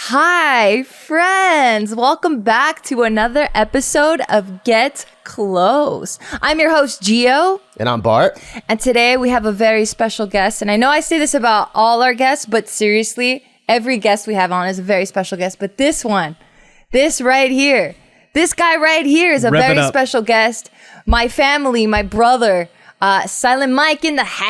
Hi, friends. Welcome back to another episode of Get Close. I'm your host, Gio. And I'm Bart. And today we have a very special guest. And I know I say this about all our guests, but seriously, every guest we have on is a very special guest. But this one, this right here, this guy right here is a very special guest. My family, my brother, Silent Mike in the house.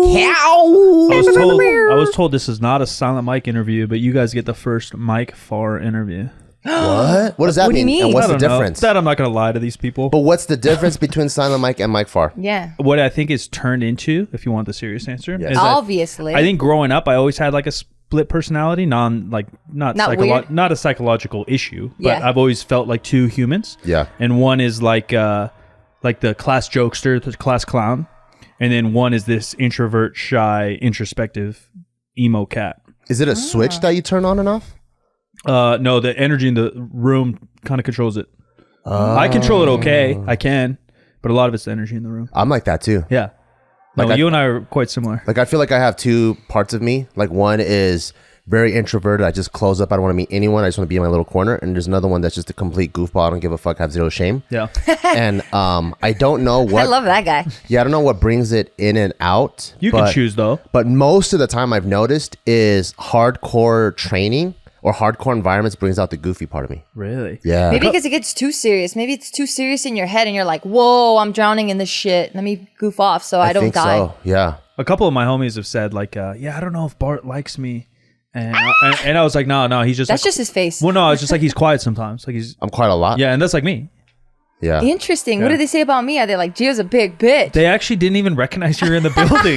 I was told this is not a Silent Mike interview, but you guys get the first Mike Farr interview. What? What does that What do you mean? And what's I the don't know. difference? That I'm not going to lie to these people. But what's the difference between Silent Mike and Mike Farr? Yeah. What I think is turned into, if you want the serious answer, Yes. is that Obviously. I think growing up, I always had like a split personality, not a psychological issue, but Yeah. I've always felt like two humans. Yeah. And one is like the class jokester, the class clown, and then one is this introvert, shy, introspective emo cat. Is it a switch that you turn on and off? No, the energy in the room kind of controls it. I control it okay. I can, but a lot of it's the energy in the room. I'm like that too. Yeah. No, Like you and I are quite similar. Like I feel like I have two parts of me. Like one is very introverted. I just close up. I don't want to meet anyone. I just want to be in my little corner. And there's another one that's just a complete goofball. I don't give a fuck. I have zero shame. Yeah. And I don't know what. I love that guy. Yeah, I don't know what brings it in and out. You can choose though. But most of the time I've noticed is hardcore training or hardcore environments brings out the goofy part of me. Really? Yeah. Maybe because it gets too serious. Maybe it's too serious in your head and you're like, whoa, I'm drowning in this shit. Let me goof off so I don't think die. So. Yeah. A couple of my homies have said like, yeah, I don't know if Bart likes me. And I was like, no, he's just That's like, just his face. well, no, it's just like he's quiet sometimes. Like he's, I'm quite a lot. yeah, and that's like me. Yeah. Interesting. What did they say about me? Are they like, Gio's a big bitch? They actually didn't even recognize you were in the building.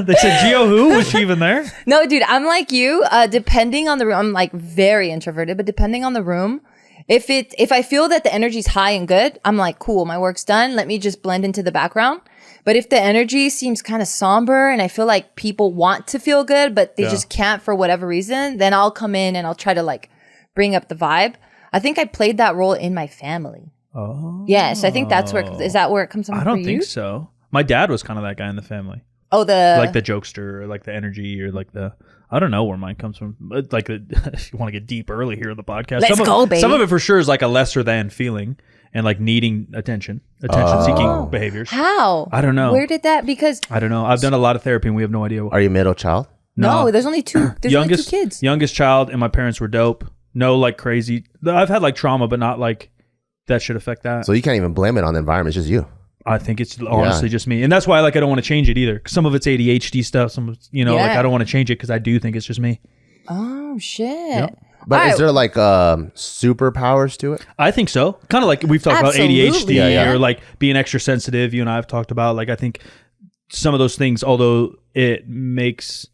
They said, Gio, who? Was she even there? No, dude, I'm like you. Depending on the room, I'm like very introverted, but depending on the room, if I feel that the energy's high and good, I'm like, cool, my work's done. Let me just blend into the background. But if the energy seems kind of somber and I feel like people want to feel good, but they just can't for whatever reason, then I'll come in and I'll try to like bring up the vibe. I think I played that role in my family. Oh. Yes, I think that's is that where it comes from I for don't you? think so. My dad was kind of that guy in the family. Oh, Like the jokester or like the energy or like the, I don't know where mine comes from. But like if you want to get deep early here in the podcast. Let's go, baby. Some of it for sure is like a lesser than feeling and like needing attention seeking behaviors. How? I don't know. Where did that? Because I don't know. I've done a lot of therapy and we have no idea. Are you middle child? no, there's only two. There's only two kids. Youngest child and my parents were dope. No like crazy. I've had like trauma, but not like that should affect that. So you can't even blame it on the environment. It's just you. I think it's honestly just me. And that's why like I don't want to change it either. 'Cause some of it's ADHD stuff. Some of it's, like I don't want to change it because I do think it's just me. Oh shit. Yep. But All is right. there like superpowers to it? I think so. Kind of like we've talked Absolutely. about ADHD Yeah. or like being extra sensitive. You and I have talked about like I think some of those things, although it makes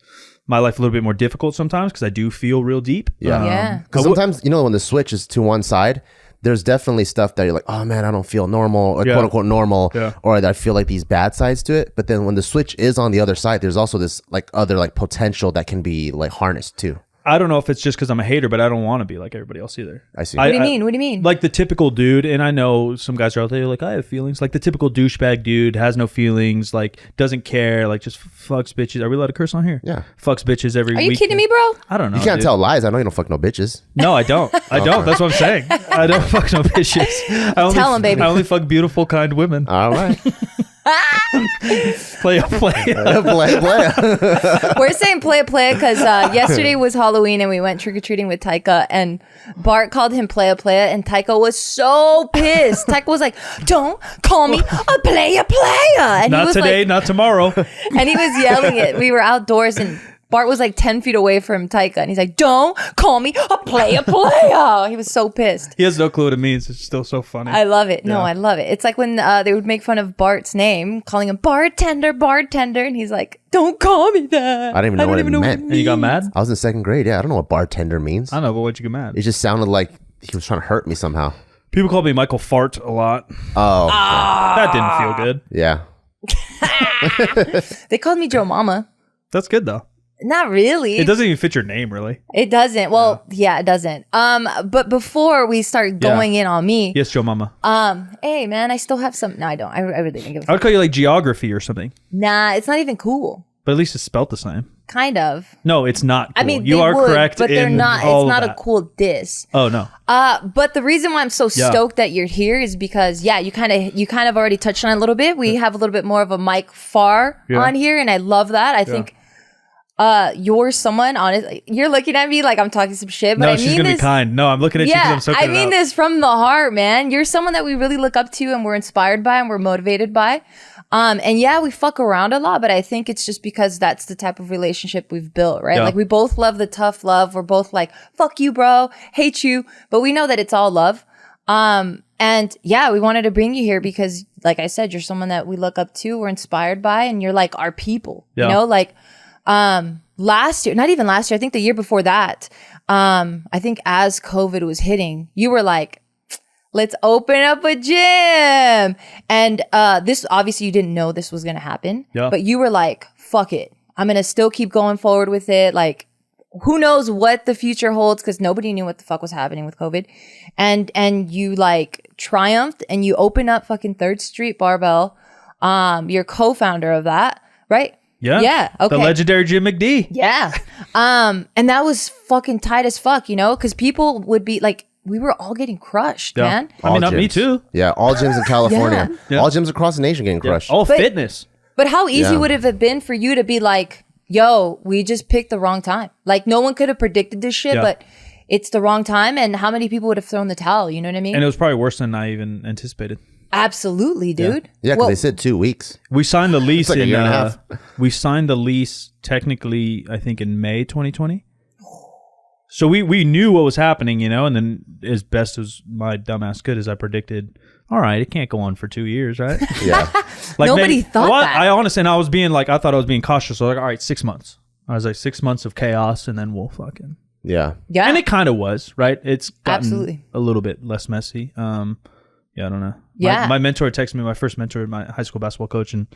my life a little bit more difficult sometimes because I do feel real deep. Yeah. Yeah. Because sometimes, when the switch is to one side, there's definitely stuff that you're like, oh man, I don't feel normal, or quote unquote normal, or that I feel like these bad sides to it. But then when the switch is on the other side, there's also this like other like potential that can be like harnessed too. I don't know if it's just because I'm a hater, but I don't want to be like everybody else either. I see. What do you mean? What do you mean? Like the typical dude, and I know some guys are out there like, I have feelings. Like the typical douchebag dude has no feelings, like doesn't care, like just fucks bitches. Are we allowed to curse on here? Yeah. Fucks bitches every Are week. you kidding me, bro? I don't know. You can't dude. tell lies. I know you don't fuck no bitches. No, I don't. I don't. That's what I'm saying. I don't fuck no bitches. Tell 'em, baby. I only fuck beautiful, kind women. All right. Play. Play. We're saying play because yesterday was Halloween and we went trick-or-treating with Taika and Bart called him playa and Taika was so pissed. Taika was like, don't call me a playa. And Not he was today, like, not tomorrow. and he was yelling it. We were outdoors and Bart was like 10 feet away from Taika and he's like, don't call me a playa. He was so pissed. He has no clue what it means. It's still so funny. I love it. No, I love it. It's like when they would make fun of Bart's name, calling him bartender, and he's like, don't call me that. I didn't even know what it meant. And you got mad? I was in second grade. Yeah, I don't know what bartender means. I don't know, but why'd you get mad? It just sounded like he was trying to hurt me somehow. People call me Michael Fart a lot. Oh. That didn't feel good. Yeah. They called me Joe Mama. That's good though. Not really. It doesn't even fit your name, really. It doesn't. Well, yeah, it doesn't. But before we start going in on me, Yes, Joe Mama. hey man, I still have some. No, I don't. I really didn't give a I would call you like geography or something, Nah, it's not even cool. but at least it's spelt the same. Kind of. No, it's not cool. I mean, you are correct, but they're not. It's not a cool diss. Oh no. But the reason why I'm so stoked that you're here is because you kind of already touched on it a little bit. We have a little bit more of a Mike Farr on here, and I love that. I think you're someone, honestly, you're looking at me like I'm talking some shit, but no, I she's mean gonna this, be kind. No, I'm looking at you because I'm soaking I mean this from the heart, man. You're someone that we really look up to and we're inspired by and we're motivated by. And yeah, we fuck around a lot, but I think it's just because that's the type of relationship we've built, right? Like we both love the tough love. We're both like, fuck you, bro, hate you, but we know that it's all love. And yeah, we wanted to bring you here because, like I said, you're someone that we look up to, we're inspired by, and you're like our people, you know, like, last year, not even last year, I think the year before that, I think as COVID was hitting, you were like, let's open up a gym. And this, obviously you didn't know this was going to happen, but you were like, fuck it. I'm going to still keep going forward with it. Like, who knows what the future holds, because nobody knew what the fuck was happening with COVID. And you like triumphed and you opened up fucking 3rd Street Barbell. You're co-founder of that, right? Yeah. Yeah. Okay. The legendary Jim McD. Yeah. And that was fucking tight as fuck, you know, because people would be like, we were all getting crushed, man. I mean, not me too. Yeah, all gyms in California. All gyms across the nation getting crushed. All fitness. But how easy would it have been for you to be like, yo, we just picked the wrong time? Like, no one could have predicted this shit, but it's the wrong time. And how many people would have thrown the towel? You know what I mean? And it was probably worse than I even anticipated. Absolutely, dude. Yeah, because they said 2 weeks. We signed the lease like a year and a half. We signed the lease technically, I think, in May 2020. So we knew what was happening, you know, and then as best as my dumbass could, as I predicted, all right, it can't go on for 2 years, right? Yeah. Like nobody thought that. I honestly, and I was being like, I thought I was being cautious. So like, all right, 6 months. I was like, 6 months of chaos, and then we'll fucking. Yeah. And it kind of was, right? It's gotten Absolutely a little bit less messy. Yeah, I don't know. Yeah. My mentor texted me, my first mentor, my high school basketball coach, and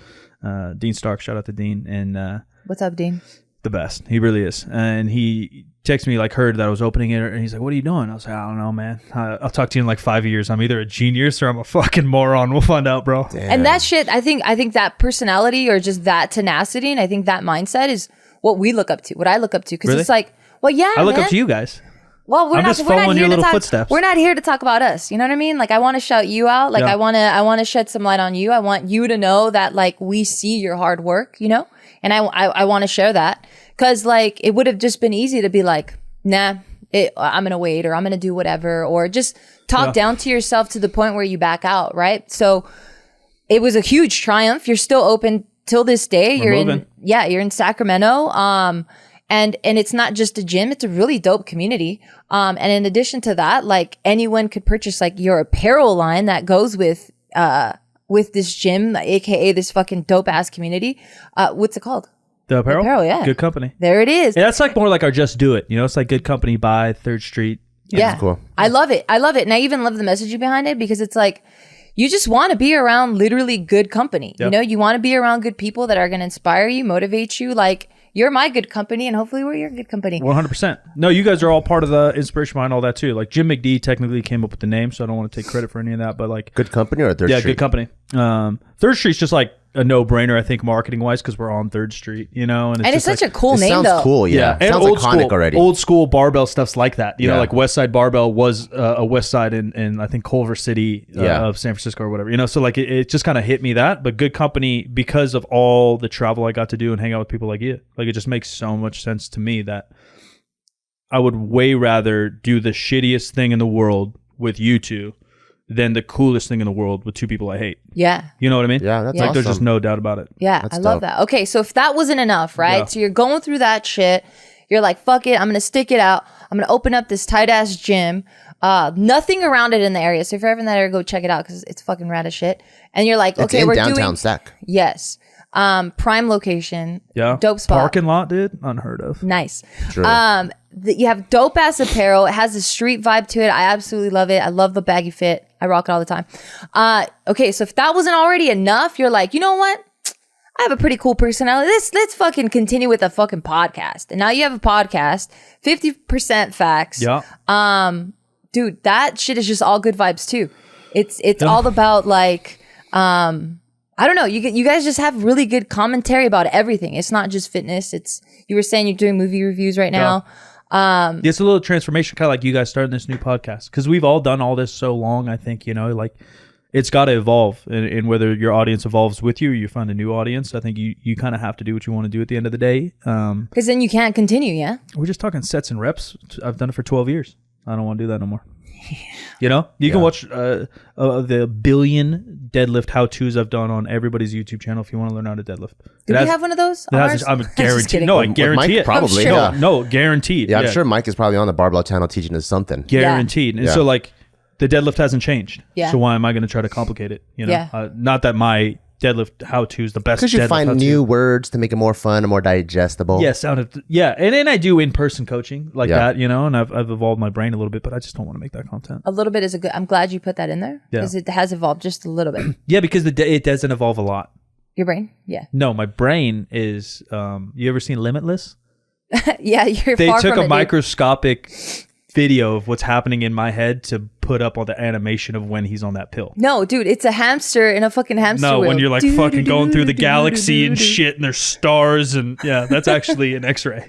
Dean Stark. Shout out to Dean. And what's up, Dean? The best. He really is. And he texted me, like, heard that I was opening it, and he's like, what are you doing? I was like, I don't know, man. I'll talk to you in like 5 years. I'm either a genius or I'm a fucking moron. We'll find out, bro. Damn. And that shit, I think that personality or just that tenacity, and I think that mindset is what we look up to, what I look up to. Because Really? it's like, well, yeah, I look man. up to you guys. Well, we're I'm not, just we're not following here your to little talk, footsteps. We're not here to talk about us. You know what I mean? Like, I want to shout you out. Like, Yeah. I want to shed some light on you. I want you to know that, like, we see your hard work, you know? And I want to share that. Because, like, it would have just been easy to be like, nah, I'm going to wait, or I'm going to do whatever, or just talk down to yourself to the point where you back out, right? So it was a huge triumph. You're still open till this day. You're in Sacramento. And it's not just a gym, it's a really dope community. And in addition to that, like, anyone could purchase like your apparel line that goes with this gym, aka this fucking dope ass community. What's it called? The apparel? Apparel, yeah. Good Company. There it is. Yeah, that's like more like our Just Do It. You know, it's like Good Company by 3rd Street. Yeah. Cool. I love it. And I even love the messaging behind it, because it's like, you just want to be around literally good company. Yep. You know, you want to be around good people that are going to inspire you, motivate you. Like, you're my good company, and hopefully we're your good company. 100%. No, you guys are all part of the inspiration behind all that too. Like, Jim McD technically came up with the name, so I don't want to take credit for any of that, but like, Good Company or 3rd Street? yeah, Good Company. 3rd Street's just like a no-brainer, I think, marketing-wise, because we're on 3rd Street, you know? And It's just such a cool It name, sounds though. cool, yeah. And Sounds old iconic school, already. old school barbell stuff's like that. You know, Yeah. like West Side Barbell was a West Side in I think Culver City of San Francisco or whatever. You know, so like it just kind of hit me that. But Good Company, because of all the travel I got to do and hang out with people like you, like, it just makes so much sense to me that I would way rather do the shittiest thing in the world with you two than the coolest thing in the world with two people I hate. Yeah. You know what I mean? Yeah, that's like, awesome. there's just no doubt about it. Yeah, That's I love dope. that. Okay, so if that wasn't enough, right? Yeah. So you're going through that shit. You're like, fuck it. I'm going to stick it out. I'm going to open up this tight-ass gym. Nothing around it in the area. So if you're ever in that area, go check it out, because it's fucking rad as shit. And you're like, It's okay, in we're downtown doing... Sac. Yes. Prime location. Yeah. Dope spot. Parking lot, dude. Unheard of. Nice. True. You have dope ass apparel. It has a street vibe to it. I absolutely love it. I love the baggy fit. I rock it all the time. Okay, so if that wasn't already enough, you're like, you know what? I have a pretty cool personality. Let's fucking continue with a fucking podcast. And now you have a podcast, 50% facts. Yeah. Dude, that shit is just all good vibes too. It's all about like, I I don't know. You guys just have really good commentary about everything. It's not just fitness. You were saying you're doing movie reviews right now. It's a little transformation, kind of like you guys starting this new podcast, because we've all done all this so long. I think, like it's got to evolve, and whether your audience evolves with you or you find a new audience, I think you kind of have to do what you want to do at the end of the day. Because then you can't continue. Yeah. We're just talking sets and reps. I've done it for 12 years. I don't want to do that no more. You can watch the billion deadlift how-tos I've done on everybody's YouTube channel if you want to learn how to deadlift. Do we have one of those? I'm guaranteed. No, I guarantee it. Probably. Sure. No, guaranteed. Yeah, I'm sure Mike is probably on the Barbell channel teaching us something. Guaranteed. And so like the deadlift hasn't changed. Yeah. So why am I going to try to complicate it? Not that my deadlift how-to is the best. Because you find new words to make it more fun and more digestible. And then I do in-person coaching like that, and I've evolved my brain a little bit, but I just don't want to make that content. A little bit is I'm glad you put that in there because it has evolved just a little bit. Yeah, because it doesn't evolve a lot. Your brain? Yeah. No, my brain is. You ever seen Limitless? Yeah, They took a microscopic video of what's happening in my head to put up on the animation of when he's on that pill. No, dude, it's a hamster in a fucking hamster wheel. No, when you're like fucking going through the galaxy and shit, and there's stars, and that's actually an X-ray.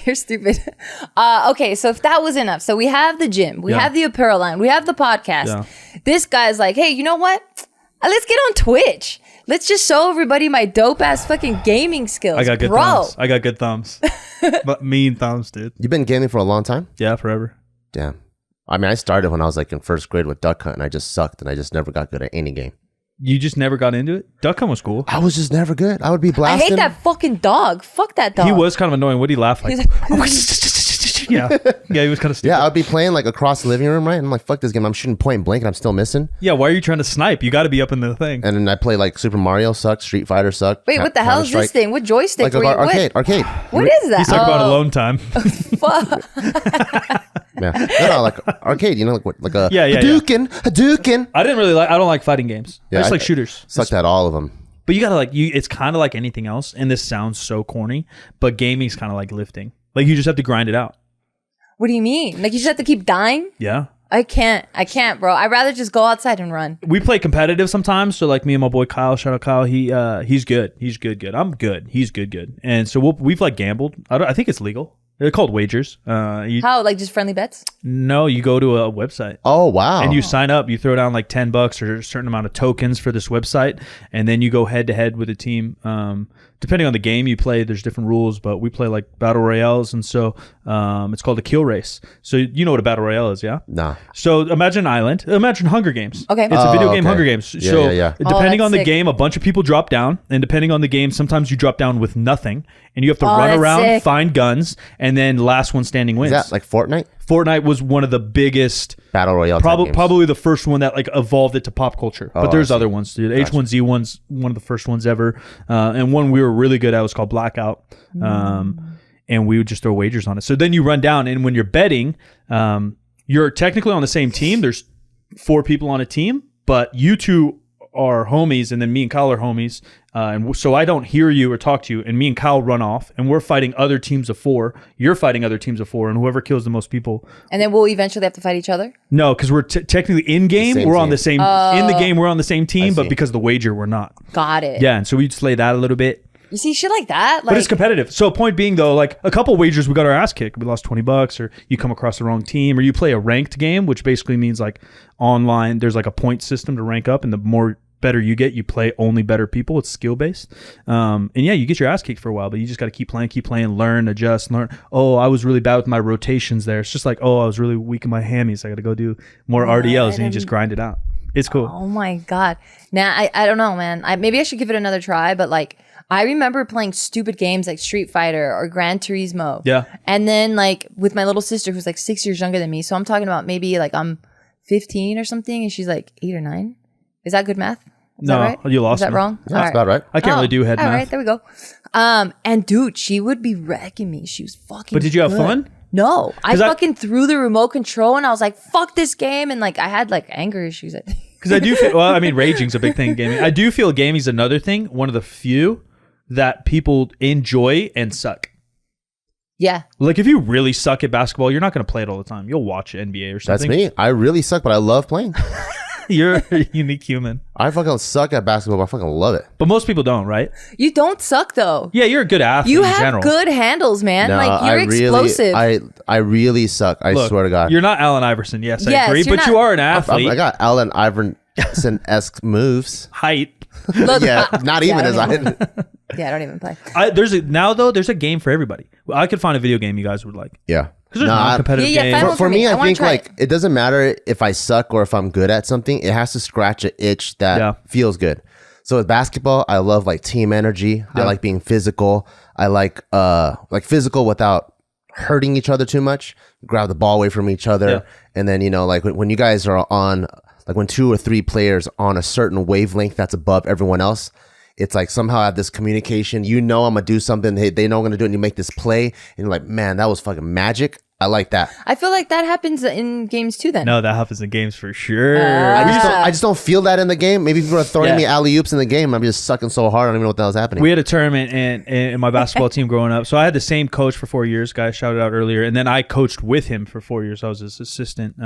You're stupid. Okay, so if that was enough, so we have the gym, we have the apparel line, we have the podcast. Yeah. This guy's like, hey, you know what? Let's get on Twitch. Let's just show everybody my dope ass fucking gaming skills. I got good thumbs. I got good thumbs. But mean thumbs, dude. You've been gaming for a long time? Yeah, forever. Damn. I mean, I started when I was like in first grade with duck hunt, and I just sucked, and I just never got good at any game. You just never got into it? Duck hunt was cool. I was just never good. I would be blasting. I hate that fucking dog. Fuck that dog. He was kind of annoying. What did he laugh like? He's like yeah, he was kind of stupid. Yeah, I'd be playing like across the living room, right? And I'm like, fuck this game. I'm shooting point blank, and I'm still missing. Yeah, why are you trying to snipe? You got to be up in the thing. And then I play like Super Mario sucked, Street Fighter sucked. Wait, what the hell is this thing? What joystick? Like arcade. What is that? He's talking about alone time. Fuck. Yeah, no, like arcade. Like a Hadouken. I don't like fighting games. I just like shooters. Sucked at all of them. But you gotta it's kind of like anything else, and this sounds so corny, but gaming's kind of like lifting. Like you just have to grind it out. What do you mean? Like you just have to keep dying? Yeah. I can't, bro. I'd rather just go outside and run. We play competitive sometimes. So like me and my boy Kyle, shout out Kyle. He's good. He's good. I'm good. He's good. And so we've like gambled. I think it's legal. They're called wagers. How? Like just friendly bets? No, you go to a website. Oh, wow. And you sign up. You throw down like $10 or a certain amount of tokens for this website. And then you go head to head with a team. Depending on the game you play, there's different rules, but we play like battle royales. And so it's called a kill race. So you know what a battle royale is, yeah? Nah. So imagine an island. Imagine Hunger Games. Okay. It's a video game, Hunger Games. Yeah. Depending on the sick. game, a bunch of people drop down. And depending on the game, sometimes you drop down with nothing. And you have to run around, sick. find guns, and then last one standing wins. Is that like Fortnite? Fortnite was one of the biggest battle royale. Probably the first one that like evolved it to pop culture. But there's other ones, dude. Gotcha. H1Z1's one of the first ones ever, and one we were really good at was called Blackout. And we would just throw wagers on it. So then you run down, and when you're betting, you're technically on the same team. There's 4 people on a team, but you two are homies, and then me and Kyle are homies. And so I don't hear you or talk to you, and me and Kyle run off, and we're fighting other teams of 4. You're fighting other teams of 4, and whoever kills the most people. And then we'll eventually have to fight each other? No, because we're technically in game. We're on the same in the game. We're on the same team, but because of the wager, we're not. Got it. Yeah, and so we just play that a little bit. You see shit like that, but it's competitive. So point being though, like a couple wagers, we got our ass kicked. We lost $20, or you come across the wrong team, or you play a ranked game, which basically means like online. There's like a point system to rank up, and the more better you get, you play only better people. It's skill based, and yeah, you get your ass kicked for a while, but you just got to keep playing, learn, adjust, learn. Oh, I was really bad with my rotations there. It's just like, oh, I was really weak in my hammies. I got to go do more RDLs, and you just grind it out. It's cool. Oh my god. Now I don't know, man. Maybe I should give it another try, but like I remember playing stupid games like Street Fighter or Gran Turismo. Yeah. And then like with my little sister who's like 6 years younger than me, so I'm talking about maybe like I'm 15 or something, and she's like 8 or 9. Is that good math? Is no, that right? You lost. Is that me. wrong? Yeah, that's about right. I can't really do head math. All right, there we go. And dude, she would be wrecking me. She was fucking. But did you have good. fun? No, I fucking threw the remote control, and I was like, "Fuck this game!" And like, I had like anger issues. Because I do feel. Well, I mean, raging's a big thing in gaming. I do feel gaming's another thing. One of the few that people enjoy and suck. Yeah. Like if you really suck at basketball, you're not going to play it all the time. You'll watch NBA or something. That's me. I really suck, but I love playing. You're a unique human. I fucking suck at basketball, but I fucking love it. But most people don't, right? You don't suck though. Yeah, you're a good athlete You in have general. good handles, man. No, like you're explosive. I really suck. I Look, swear to God. You're not Allen Iverson. Yes, I Yes, agree. you're But not- you are an athlete. I got Allen Iverson-esque moves. Height. Look, Yeah, not even as I. Yeah, I don't even play. There's a game for everybody. I could find a video game you guys would like. Yeah. Because there's No, non-competitive Yeah, yeah, games. Final- For me, I I wanna think try like it doesn't matter if I suck or if I'm good at something. It has to scratch an itch that feels good. So with basketball, I love like team energy. I like being physical. I like physical without hurting each other too much. Grab the ball away from each other, and then like when you guys are on, like when 2 or 3 players on a certain wavelength that's above everyone else. It's like somehow I have this communication. I'm gonna do something. They know I'm gonna do it, and you make this play, and you're like, man, that was fucking magic. I like that. I feel like that happens in games too. Then No, that happens in games for sure. I just don't feel that in the game. Maybe people are throwing me alley oops in the game. I'm just sucking so hard. I don't even know what the hell's happening. We had a tournament in my basketball team growing up. So I had the same coach for 4 years, guy shouted out earlier. And then I coached with him for 4 years. I was his assistant.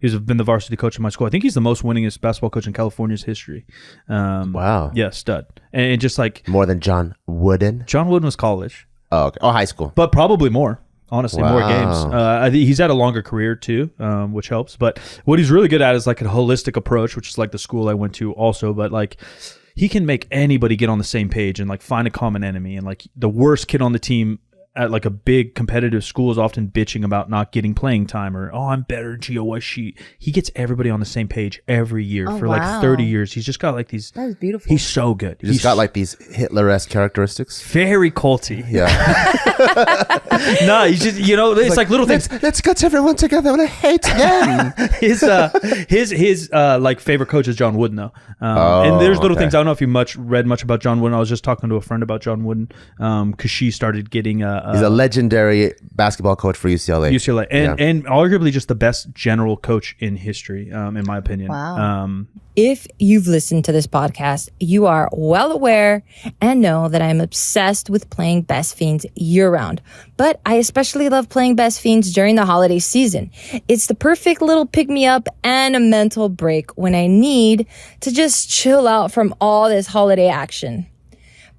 He's been the varsity coach in my school. I think he's the most winningest basketball coach in California's history. Wow. Yeah, stud. And just like More than John Wooden. John Wooden was college, Oh, okay. Oh, high school. but probably more. Honestly, more Wow. games. I think he's had a longer career too, which helps. But what he's really good at is like a holistic approach, which is like the school I went to also. But like he can make anybody get on the same page and like find a common enemy. And like the worst kid on the team at like a big competitive school is often bitching about not getting playing time or, oh, I'm better GOS sheet. He gets everybody on the same page every year for like 30 years. He's just got like these. that was beautiful. He's so good. You just got like these Hitler-esque characteristics. very culty. Yeah. No, he's just, it's like little things. Let's get everyone together and I hate them. his like favorite coach is John Wooden though, and there's little things. I don't know if you read much about John Wooden. I was just talking to a friend about John Wooden because she started getting He's a legendary basketball coach for UCLA. and arguably just the best general coach in history, in my opinion. Wow. If you've listened to this podcast, you are well aware and know that I'm obsessed with playing Best Fiends year-round. But I especially love playing Best Fiends during the holiday season. It's the perfect little pick-me-up and a mental break when I need to just chill out from all this holiday action.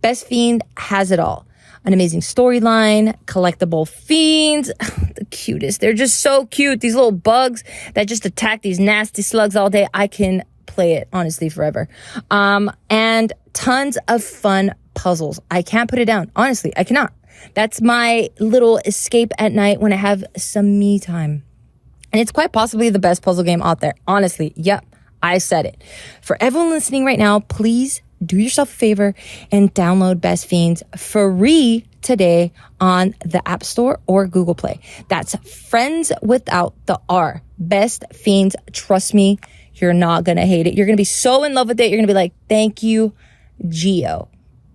Best Fiend has it all. An amazing storyline, collectible fiends, the cutest. They're just so cute. These little bugs that just attack these nasty slugs all day. I can play it honestly forever. And tons of fun puzzles. I can't put it down. Honestly, I cannot. That's my little escape at night when I have some me time. And it's quite possibly the best puzzle game out there. Honestly, yep, I said it. For everyone listening right now, please do yourself a favor and download Best Fiends free today on the App Store or Google Play. That's friends without the R. Best Fiends. Trust me, you're not going to hate it. You're going to be so in love with it. You're going to be like, thank you, Geo.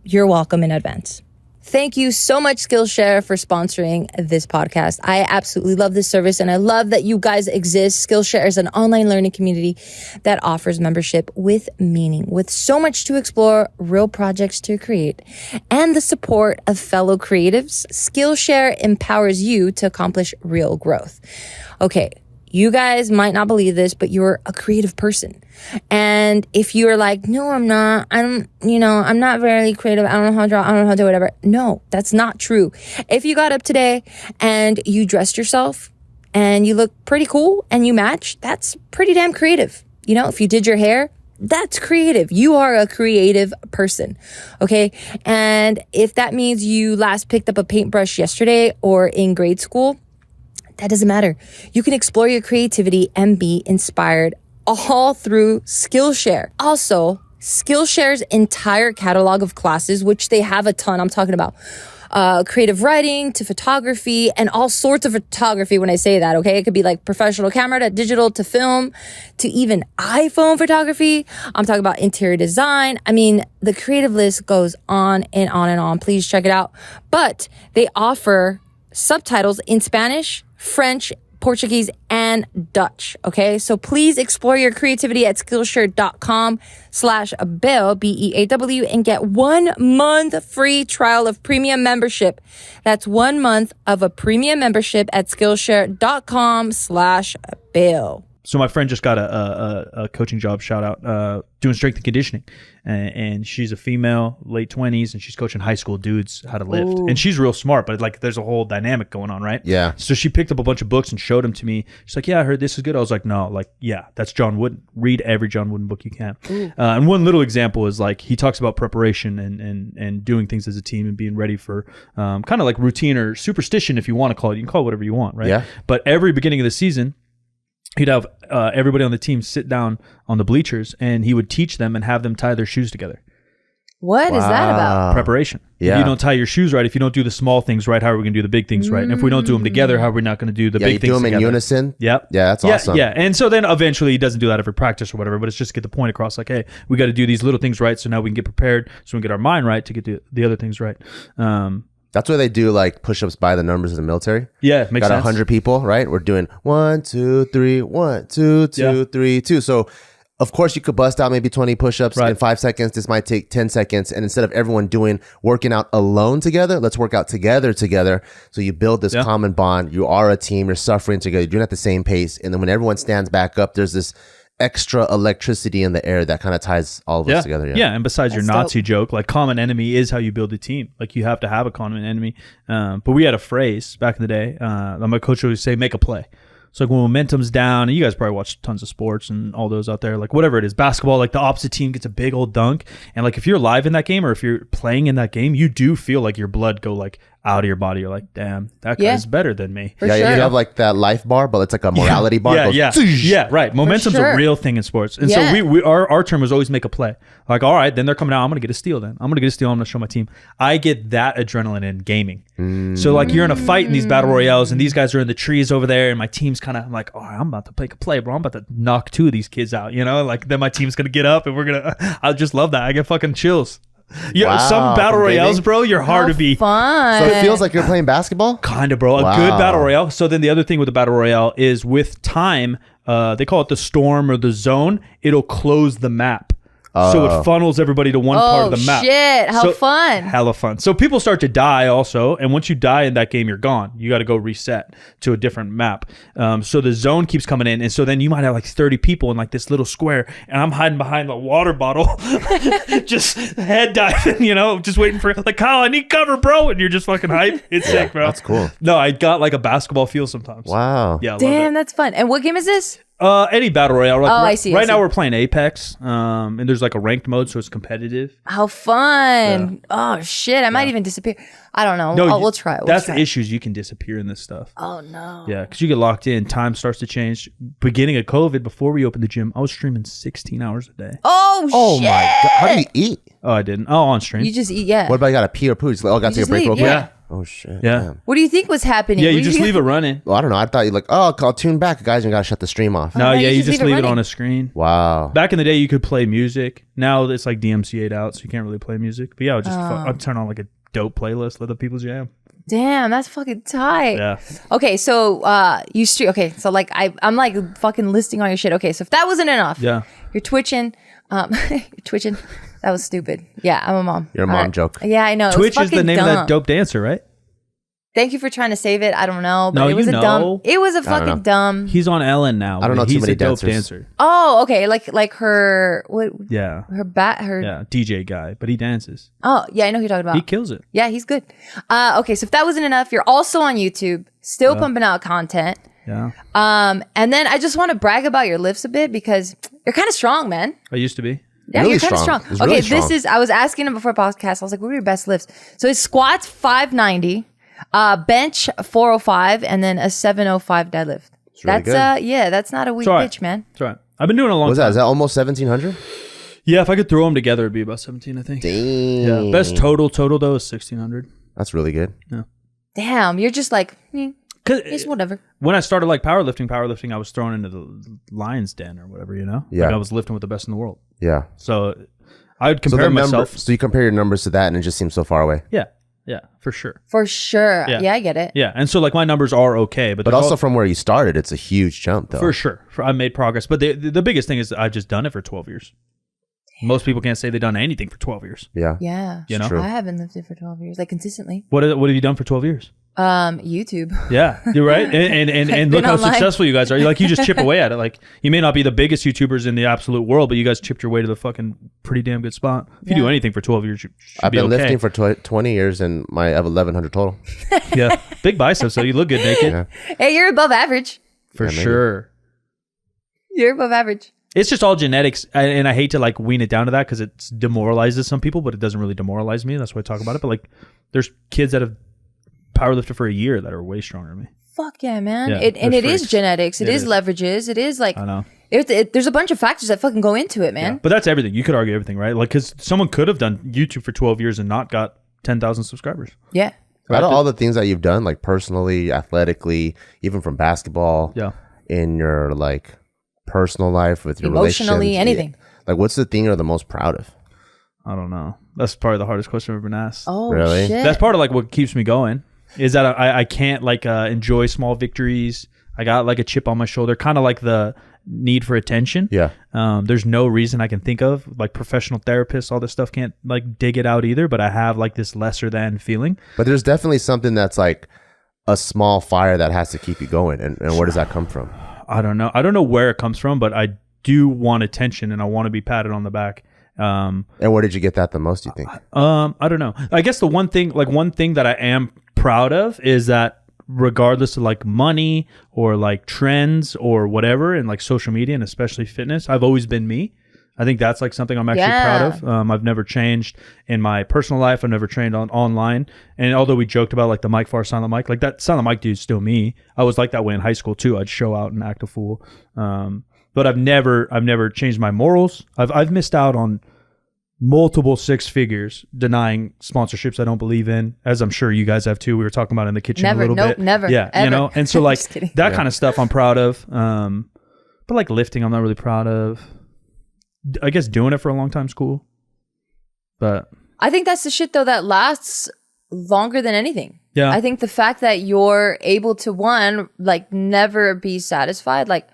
You're welcome in advance. Thank you so much, Skillshare, for sponsoring this podcast. I absolutely love this service, and I love that you guys exist. Skillshare is an online learning community that offers membership with meaning, with so much to explore, real projects to create, and the support of fellow creatives. Skillshare empowers you to accomplish real growth. Okay, you guys might not believe this, but you're a creative person. And if you're like, no, I'm not, I'm not very creative. I don't know how to draw. I don't know how to do whatever. No, that's not true. If you got up today and you dressed yourself and you look pretty cool and you match, that's pretty damn creative. If you did your hair, that's creative. You are a creative person. Okay. And if that means you last picked up a paintbrush yesterday or in grade school, that doesn't matter. You can explore your creativity and be inspired all through Skillshare. Also, Skillshare's entire catalog of classes, which they have a ton. I'm talking about creative writing to photography and all sorts of photography when I say that, okay? It could be like professional camera to digital to film to even iPhone photography. I'm talking about interior design. I mean, the creative list goes on and on and on. Please check it out. But they offer subtitles in Spanish, French, Portuguese, and Dutch. Okay. So please explore your creativity at Skillshare.com/Beaw, BEAW, and get 1 month free trial of premium membership. That's 1 month of a premium membership at Skillshare.com/Beaw. So my friend just got a coaching job, shout out, doing strength and conditioning. And she's a female, late 20s, and she's coaching high school dudes how to lift. Ooh. And she's real smart, but like there's a whole dynamic going on, right? Yeah. So she picked up a bunch of books and showed them to me. She's like, yeah, I heard this is good. I was like, no, like, yeah, that's John Wooden. Read every John Wooden book you can. And one little example is like, he talks about preparation and doing things as a team and being ready for kind of like routine or superstition, if you want to call it. You can call it whatever you want, right? Yeah. But every beginning of the season, he'd have everybody on the team sit down on the bleachers, and he would teach them and have them tie their shoes together. What is that about? Preparation. Yeah. If you don't tie your shoes right, if you don't do the small things right, how are we going to do the big things right? And if we don't do them together, how are we not going to do the big things together? Yeah, you do them in unison. Yep. Yeah, that's awesome. Yeah, and so then eventually he doesn't do that every practice or whatever, but it's just to get the point across like, hey, we got to do these little things right, so now we can get prepared, so we can get our mind right to get the other things right. That's why they do like push-ups by the numbers in the military. Yeah, makes sense. Got 100 people, right? We're doing 1, 2, 3, 1, 2, 2, 3, 2. So of course you could bust out maybe 20 push-ups in 5 seconds. This might take 10 seconds. And instead of everyone working out alone together, let's work out together. So you build this common bond. You are a team. You're suffering together. You're doing it at the same pace. And then when everyone stands back up, there's this extra electricity in the air that kind of ties all of us together. Yeah, and besides your Nazi joke, like common enemy is how you build a team. Like you have to have a common enemy. But we had a phrase back in the day. My coach would say, make a play. So like when momentum's down, and you guys probably watch tons of sports and all those out there, like whatever it is, basketball, like the opposite team gets a big old dunk. And like if you're live in that game or if you're playing in that game, you do feel like your blood go like out of your body. You're like, damn, that guy's better than me. For sure. You have like that life bar, but it's like a morality bar. Yeah, right. Momentum's a real thing in sports. And so our term was always make a play. Like, all right, then they're coming out. I'm going to get a steal then. I'm going to show my team. I get that adrenaline in gaming. So like you're in a fight in these battle royales and these guys are in the trees over there and my team's kind of like, oh, I'm about to make a play, bro. I'm about to knock 2 of these kids out, you know? Like then my team's going to get up and I just love that. I get fucking chills. Yeah, some battle royales, bro, you're hard to beat. Fun. So it feels like you're playing basketball? Kind of, bro. A good battle royale. So then the other thing with the battle royale is with time, they call it the storm or the zone. It'll close the map. So it funnels everybody to one part of the map. Oh, shit. How fun. Hella fun. So people start to die also. And once you die in that game, you're gone. You got to go reset to a different map. So the zone keeps coming in. And so then you might have like 30 people in like this little square. And I'm hiding behind the water bottle. Just head diving, you know, just waiting for like, Kyle, I need cover, bro. And you're just fucking hype. It's sick, bro. That's cool. No, I got like a basketball feel sometimes. Wow. Yeah. Damn, that's fun. And what game is this? Any battle royale. Like I see. Right now we're playing Apex, and there's like a ranked mode, so it's competitive. How fun! Yeah. Oh shit! I might even disappear. I don't know. We'll try it. That's the issues. You can disappear in this stuff. Oh no. Yeah, because you get locked in. Time starts to change. Beginning of COVID, before we opened the gym, I was streaming 16 hours a day. Oh shit! My God. How do you eat? Oh, I didn't. Oh, on stream. You just eat. Yeah. What about you got to pee or poo? Just like, got to take a break real quick. Yeah. Oh shit! Yeah. Damn. What do you think was happening? Yeah, you just leave it running. Well, I don't know. I thought you like, oh, I'll tune back, guys. You gotta shut the stream off. No, you just leave it running on a screen. Wow. Back in the day, you could play music. Now it's like DMCA'd out, so you can't really play music. But yeah, I'd turn on like a dope playlist, let the people jam. Damn, that's fucking tight. Yeah. Okay, so you stream. Okay, so like I'm like fucking listing all your shit. Okay, so if that wasn't enough, you're twitching. You're twitching. That was stupid. Yeah, I'm a mom. You're a mom joke. Yeah, I know. Twitch is the name of that dope dancer, right? Thank you for trying to save it. I don't know, but No, it was you a know. dumb. It was a fucking dumb. He's on Ellen now. I don't know He's too many a dope dancers. dancer. Oh, okay. Like her. What? Yeah. Her. Yeah, DJ guy, but he dances. Oh, yeah. I know who you're talking about. He kills it. Yeah, he's good. Okay, so if that wasn't enough, you're also on YouTube, still pumping out content. Yeah. And then I just want to brag about your lifts a bit because you're kind of strong, man. I used to be. Yeah, Really you're kind of strong. strong. It's Okay, really this strong. is. I was asking him before podcast. I was like, "What are your best lifts?" So his squats 590, bench 405, and then a 705 deadlift. really That's good. yeah, that's not a weak It's all right. bitch, man. That's right. I've been doing it a long What's time. that? Is that almost 1700? Yeah, if I could throw them together, it'd be about 17, I think. Damn. Yeah. Best total though is 1600. That's really good. Damn, you're just like, Cause it's whatever. when I started like powerlifting, I was thrown into the lion's den or whatever, you know? Yeah. Like I was lifting with the best in the world. Yeah. So I would So compare myself. So you compare your numbers to that, and it just seems so far away. Yeah, for sure. For sure. Yeah. Yeah, I get it. Yeah, and so like my numbers are okay, but But also from where you started, it's a huge jump, though. for sure, I made progress. But the biggest thing is I've just done it for 12 years. Most people can't say they've done anything for 12 years. Yeah. Yeah. You know? True. I haven't lifted for 12 years, like consistently. What have you done for 12 years? YouTube. Yeah, you're right. And look how online. successful you guys are. You just chip away at it. Like, you may not be the biggest YouTubers in the absolute world, but you guys chipped your way to the fucking pretty damn good spot. If you do anything for 12 years, you should I've be been okay. lifting for 20 years and I have 1,100 total. Yeah, big biceps, so you look good naked. Yeah. Hey, you're above average. For maybe. sure. You're above average. It's just all genetics, and I hate to like wean it down to that because it demoralizes some people, but it doesn't really demoralize me. That's why I talk about it. But like, there's kids that have powerlifted for a year that are way stronger than me. Fuck yeah, man. Yeah, It they're is freaks. genetics. It is is. leverages. It is like, I know. there's a bunch of factors that fucking go into it, man. Yeah. But that's everything. You could argue everything, right? Like, because someone could have done YouTube for 12 years and not got 10,000 subscribers. Yeah. Out of all the things that you've done, like personally, athletically, even from basketball, Yeah. in your like personal life with your Emotionally, relationships, anything. like what's the thing you're the most proud of? I don't know. That's probably the hardest question I've ever been asked. Oh, Really? shit. That's part of like what keeps me going is that I can't like enjoy small victories. I got like a chip on my shoulder, kind of like the need for attention. Yeah. There's no reason I can think of, like professional therapists, all this stuff can't like dig it out either, but I have like this lesser than feeling. But there's definitely something that's like a small fire that has to keep you going. And where does that come from? I don't know. I don't know where it comes from, but I do want attention and I want to be patted on the back. And where did you get that the most, you think? I don't know. I guess the one thing that I am proud of is that regardless of like money or like trends or whatever in like social media and especially fitness, I've always been me. I think that's like something I'm actually proud of. I've never changed in my personal life. I've never trained online. And although we joked about like the mic far silent mic, like that silent mic dude's still me. I was like that way in high school too. I'd show out and act a fool. But I've never changed my morals. I've missed out on multiple six figures denying sponsorships I don't believe in, as I'm sure you guys have too. We were talking about it in the kitchen a little bit. Never. Yeah, Ever. you know, and so like Just kidding. that kind of stuff I'm proud of. But like lifting, I'm not really proud of. I guess doing it for a long time is cool. But I think that's the shit though that lasts longer than anything. yeah, I think the fact that you're able to like never be satisfied. Like,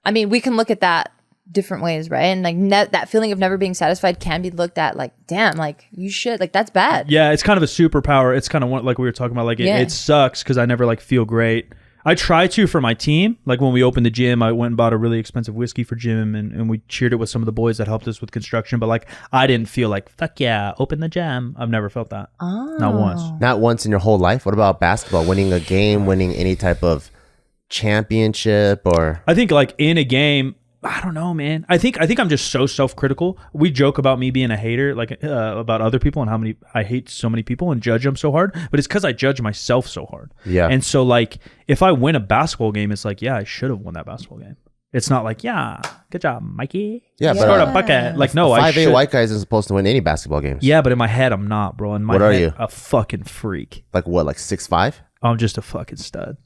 I mean, we can look at that different ways, right? And like that feeling of never being satisfied can be looked at like, damn, like you should, like that's bad. yeah, it's kind of a superpower. It's kind of like we were talking about. Like it sucks because I never like feel great. I try to for my team. Like when we opened the gym, I went and bought a really expensive whiskey for Jim and we cheered it with some of the boys that helped us with construction. But like I didn't feel like, fuck yeah, open the gym. I've never felt that. Oh. Not once. Not once in your whole life? What about basketball? Winning a game, winning any type of championship or... I think like in a game, I don't know, man. I think I'm just so self-critical. We joke about me being a hater, like about other people and how many I hate so many people and judge them so hard. But it's because I judge myself so hard. Yeah. And so like if I win a basketball game, it's like, yeah, I should have won that basketball game. It's not like, yeah, good job, Mikey. Yeah, but Scored a bucket. Like no, I 5'8" should. white guy isn't supposed to win any basketball games. Yeah, but in my head, I'm not, bro. In my What head, are you? a fucking freak. Like what, like 6'5"? I'm just a fucking stud.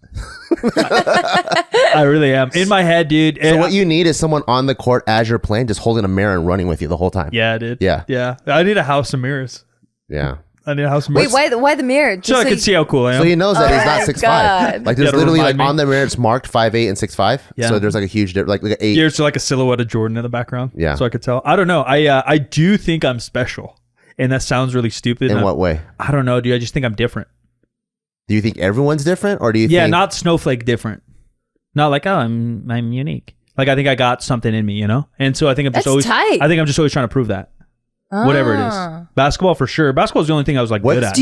I really am. In my head, dude. So what you need is someone on the court as you're playing, just holding a mirror and running with you the whole time. Yeah, dude. Yeah. Yeah. I need a house of mirrors. Yeah. I need a house of Wait, mirrors. why the mirror? Just So I can see how cool I am. So he knows that he's not my 6'5". God. Like there's Yeah, to literally like remind me. on the mirror it's marked 5'8" and 6'5". Yeah. So there's like a huge like an 8. There's like a silhouette of Jordan in the background. Yeah. So I could tell. I don't know. I do think I'm special. And that sounds really stupid. In what way? I don't know, dude. I just think I'm different. Do you think everyone's different, or do you Yeah, think... not snowflake different. Not like, oh, I'm unique. Like I think I got something in me, you know? And so I think I'm just That's always tight. I think I'm just always trying to prove that. Whatever it is. Basketball for sure. Basketball is the only thing I was like good at.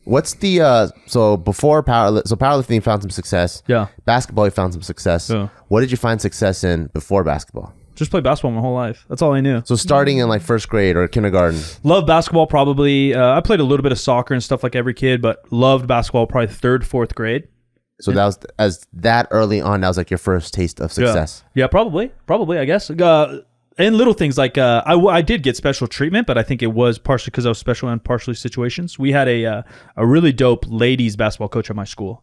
What's the so before powerlifting you found some success. Yeah. Basketball you found some success. Yeah. What did you find success in before basketball? Just play basketball my whole life. That's all I knew. So starting in like first grade or kindergarten. Love basketball probably. I played a little bit of soccer and stuff like every kid, but loved basketball probably 3rd, 4th grade. So that was as that early on. That was like your first taste of success. Yeah, probably, I guess. And little things like I did get special treatment, but I think it was partially because I was special and partially situations. We had a really dope ladies basketball coach at my school.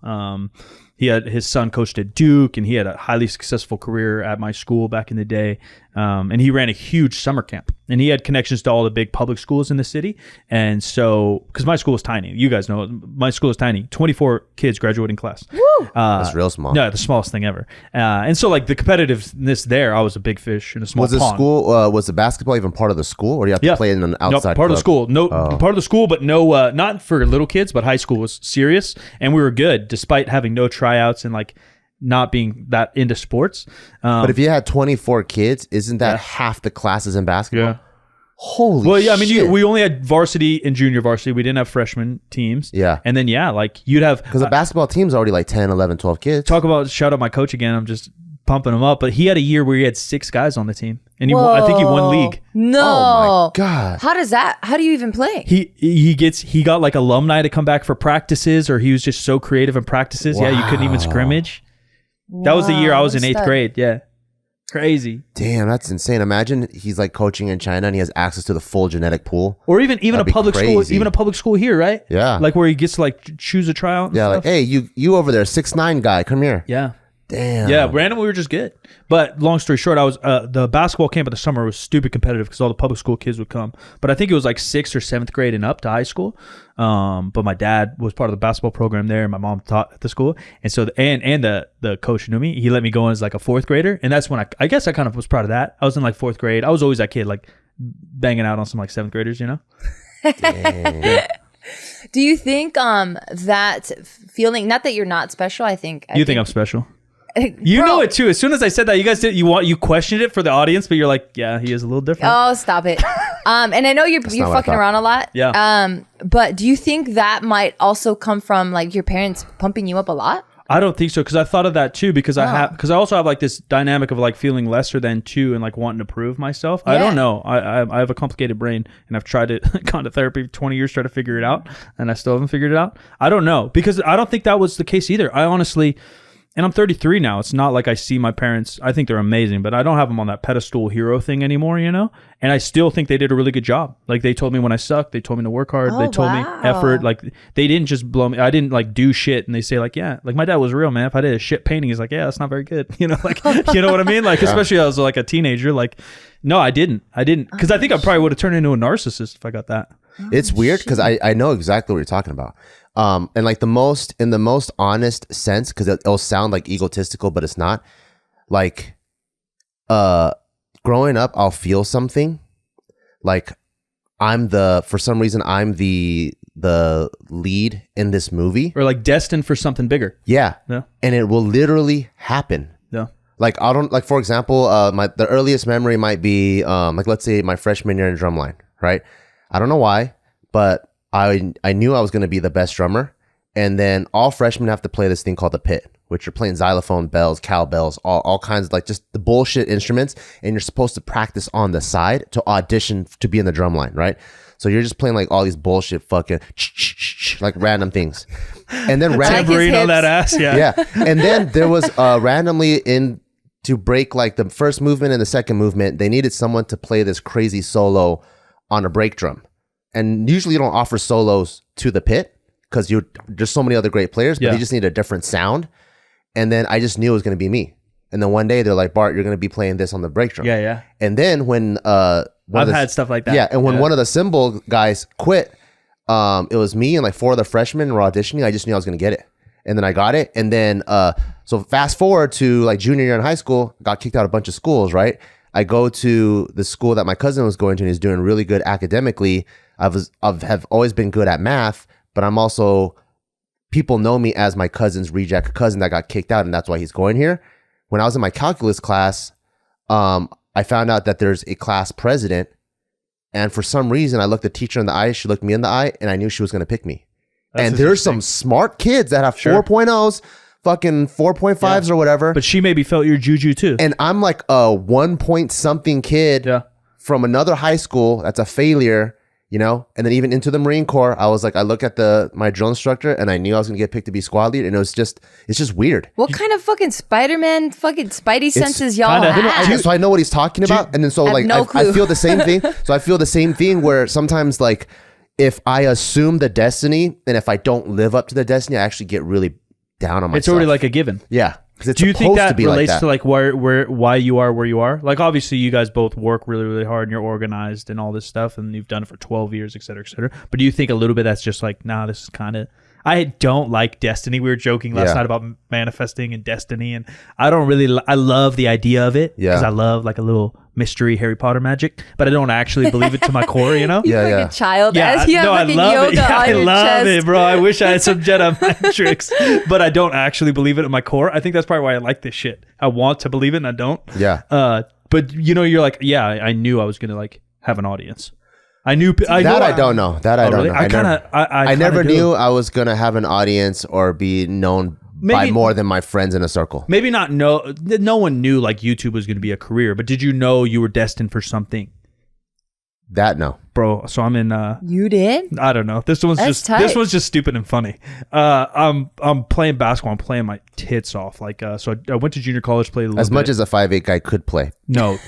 He had his son coached at Duke, and he had a highly successful career at my school back in the day. And he ran a huge summer camp, And he had connections to all the big public schools in the city. And so, because my school is tiny. You guys know, my school is tiny. 24 kids graduating class. Woo! That's real small. No, the smallest thing ever. And so like the competitiveness there, I was a big fish in a small pond. Was the basketball even part of the school, or do you have to play in an outside part of the school. No, part of the school, but no, not for little kids, but high school was serious. And we were good despite having no tryouts and like not being that into sports. But if you had 24 kids, isn't that half the classes in basketball? Yeah. Holy well, yeah, I mean, shit. we only had varsity and junior varsity. We didn't have freshman teams. Yeah. And then, like you'd have... Because the basketball team's already like 10, 11, 12 kids. Shout out my coach again. I'm just pumping him up. But he had a year where he had 6 guys on the team. And I think he won league. No. Oh, my God. How do you even play? He got like alumni to come back for practices, or he was just so creative in practices. Wow. Yeah, you couldn't even scrimmage. That was the year I was in 8th grade. Yeah. Crazy. Damn, that's insane. Imagine he's like coaching in China and he has access to the full genetic pool. Or even a public school, even a public school here, right? Yeah. Like where he gets to like choose a tryout. And stuff. Like, hey, you over there, 6'9" guy, come here. Yeah. Damn. Yeah, randomly we were just good. But long story short, I was the basketball camp of the summer was stupid competitive because all the public school kids would come. But I think it was like 6th or 7th grade and up to high school. But my dad was part of the basketball program there, and my mom taught at the school. And so the coach knew me. He let me go in as like a 4th grader, and that's when I guess I kind of was proud of that. I was in like 4th grade. I was always that kid like banging out on some like 7th graders, you know. Do you think that feeling? Not that you're not special. I think I'm special. You know it too. As soon as I said that, you guys did. You questioned it for the audience, but you're like, yeah, he is a little different. Oh, stop it. And I know you're fucking around a lot. Yeah. But do you think that might also come from like your parents pumping you up a lot? I don't think so, because I thought of that too, because I also have like this dynamic of like feeling lesser than too and like wanting to prove myself. Yeah. I don't know. I have a complicated brain, and I've tried it, gone to therapy for 20 years trying to figure it out, and I still haven't figured it out. I don't know, because I don't think that was the case either. I honestly... And I'm 33 now. It's not like I see my parents. I think they're amazing, but I don't have them on that pedestal hero thing anymore, you know? And I still think they did a really good job. Like they told me when I sucked, they told me to work hard. They told me effort. Like they didn't just blow me. I didn't like do shit. And they say like, yeah, like my dad was real, man. If I did a shit painting, he's like, yeah, that's not very good. You know, like, you know what I mean? Like, especially I was like a teenager, like, no, I didn't. Cause I think I probably would have turned into a narcissist if I got that. It's weird because I know exactly what you're talking about. And like in the most honest sense, because it'll sound like egotistical, but it's not. Like, growing up, I'll feel something. Like, for some reason, I'm the lead in this movie, or like destined for something bigger. Yeah. And it will literally happen. Yeah. Like for example, the earliest memory might be like, let's say my freshman year in drumline, right? I don't know why, but I knew I was going to be the best drummer. And then all freshmen have to play this thing called the pit, which you're playing xylophone, bells, cowbells, all kinds of like just the bullshit instruments. And you're supposed to practice on the side to audition to be in the drum line, right? So you're just playing like all these bullshit fucking like random things. And then tambourine on that ass, yeah. Yeah. And then there was randomly to break like the first movement and the second movement, they needed someone to play this crazy solo on a break drum. And usually you don't offer solos to the pit because there's so many other great players, but you just need a different sound. And then I just knew it was going to be me. And then one day they're like, Bart, you're going to be playing this on the break drum. Yeah, yeah. And then when I've had stuff like that. Yeah, and when one of the cymbal guys quit, it was me and like 4 other freshmen were auditioning. I just knew I was going to get it. And then I got it. And then, so fast forward to like junior year in high school, got kicked out of a bunch of schools, right? I go to the school that my cousin was going to, and he's doing really good academically. I've always been good at math, but I'm also, people know me as my cousin's reject cousin that got kicked out, and that's why he's going here. When I was in my calculus class, I found out that there's a class president, and for some reason, I looked the teacher in the eye, she looked me in the eye, and I knew she was going to pick me. And there's some smart kids that have 4.0s, fucking 4.5s or whatever. But she maybe felt your juju too. And I'm like a 1 point something kid from another high school that's a failure, you know? And then even into the Marine Corps, I was like, I look at my drill instructor and I knew I was going to get picked to be squad leader. And it's just weird. What kind of fucking Spider-Man fucking Spidey senses y'all have? So I know what he's talking about. And then so like, I feel the same thing. So I feel the same thing where sometimes like, if I assume the destiny and if I don't live up to the destiny, I actually get really down on myself. It's already like a given. Yeah. because it's Do you think supposed to that be like relates that. to like why you are where you are? Like obviously you guys both work really, really hard and you're organized and all this stuff and you've done it for 12 years, et cetera, et cetera. But do you think a little bit that's just like, nah, this is kind of, I don't like destiny. We were joking last night about manifesting and destiny, and I don't really. I love the idea of it because I love like a little mystery Harry Potter magic, but I don't actually believe it to my core. You know? You're like a child. Yeah, You have I fucking love yoga it. Yeah, on I your love chest. it, bro. I wish I had some Jedi mind tricks, but I don't actually believe it in my core. I think that's probably why I like this shit. I want to believe it, and I don't. Yeah. But you know, you're like, yeah, I knew I was gonna like have an audience. I don't know. I don't know. Really? I never knew I was gonna have an audience or be known by more than my friends in a circle. Maybe not. No one knew like YouTube was going to be a career, but did you know you were destined for something? That no, bro. So I'm in. You did? I don't know. This one's just stupid and funny. I'm playing basketball. I'm playing my tits off. Like so, I went to junior college. Played a little as bit. much as a 5'8" guy could play. No.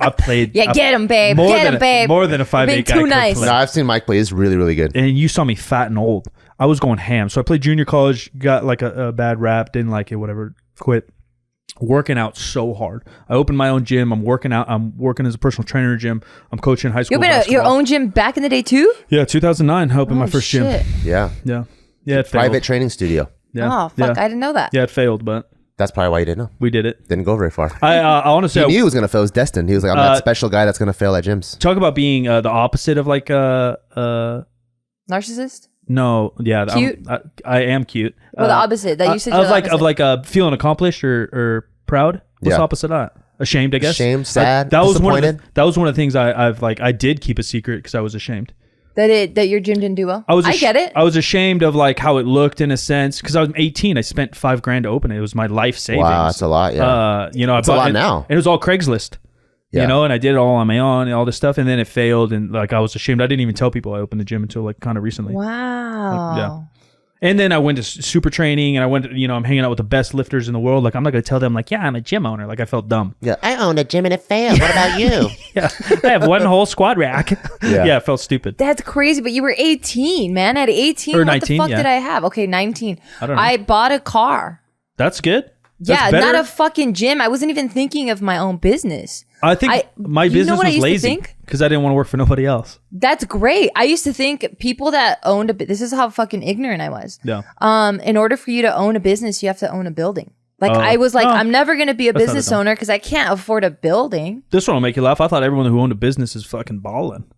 I played. Yeah, get him, babe. Get him, babe. More than a 5'8" guy could play. No, I've seen Mike play. He's really, really good. And you saw me fat and old. I was going ham. So I played junior college. Got like a bad rap. Didn't like it. Whatever. Quit. Working out so hard. I opened my own gym. I'm working out. I'm working as a personal trainer in a gym. I'm coaching high school. You opened your own gym back in the day too? Yeah, 2009. I opened my first gym. Yeah. Yeah. It failed. Private training studio. Yeah. Oh fuck! I didn't know that. Yeah, it failed, but that's probably why you didn't know. We did it. Didn't go very far. I want to say he knew he was gonna fail. He was destined. He was like, I'm that special guy that's gonna fail at gyms. Talk about being the opposite of like narcissist. No, yeah, cute. I am cute. Well, the opposite that you said. Of like feeling accomplished or proud. What's the opposite of that? Ashamed, I guess. Ashamed, sad, that was disappointed. That was one of the things I did keep a secret because I was ashamed. That your gym didn't do well. I get it. I was ashamed of like how it looked in a sense because I was 18. I spent $5,000 to open it. It was my life savings. Wow, that's a lot. Yeah, it's a lot now. And it was all Craigslist. Yeah. You know, and I did it all on my own and all this stuff, and then it failed, and like I was ashamed. I didn't even tell people I opened the gym until like kind of recently. Wow. Yeah. And then I went to super training, and I went, I'm hanging out with the best lifters in the world. Like, I'm not going to tell them, like, yeah, I'm a gym owner. Like, I felt dumb. Yeah, I own a gym and it failed. What about you? Yeah, I have one whole squat rack. Yeah, it felt stupid. That's crazy, but you were 18, man. At 18, or what 19, the fuck did I have? Okay, 19. I don't know. I bought a car. That's good. That's not a fucking gym. I wasn't even thinking of my own business. I think my business was lazy because I didn't want to work for nobody else. That's great. I used to think people that owned this is how fucking ignorant I was. Yeah. In order for you to own a business, you have to own a building. Like I was like, I'm never going to be a business owner because I can't afford a building. This one will make you laugh. I thought everyone who owned a business is fucking balling.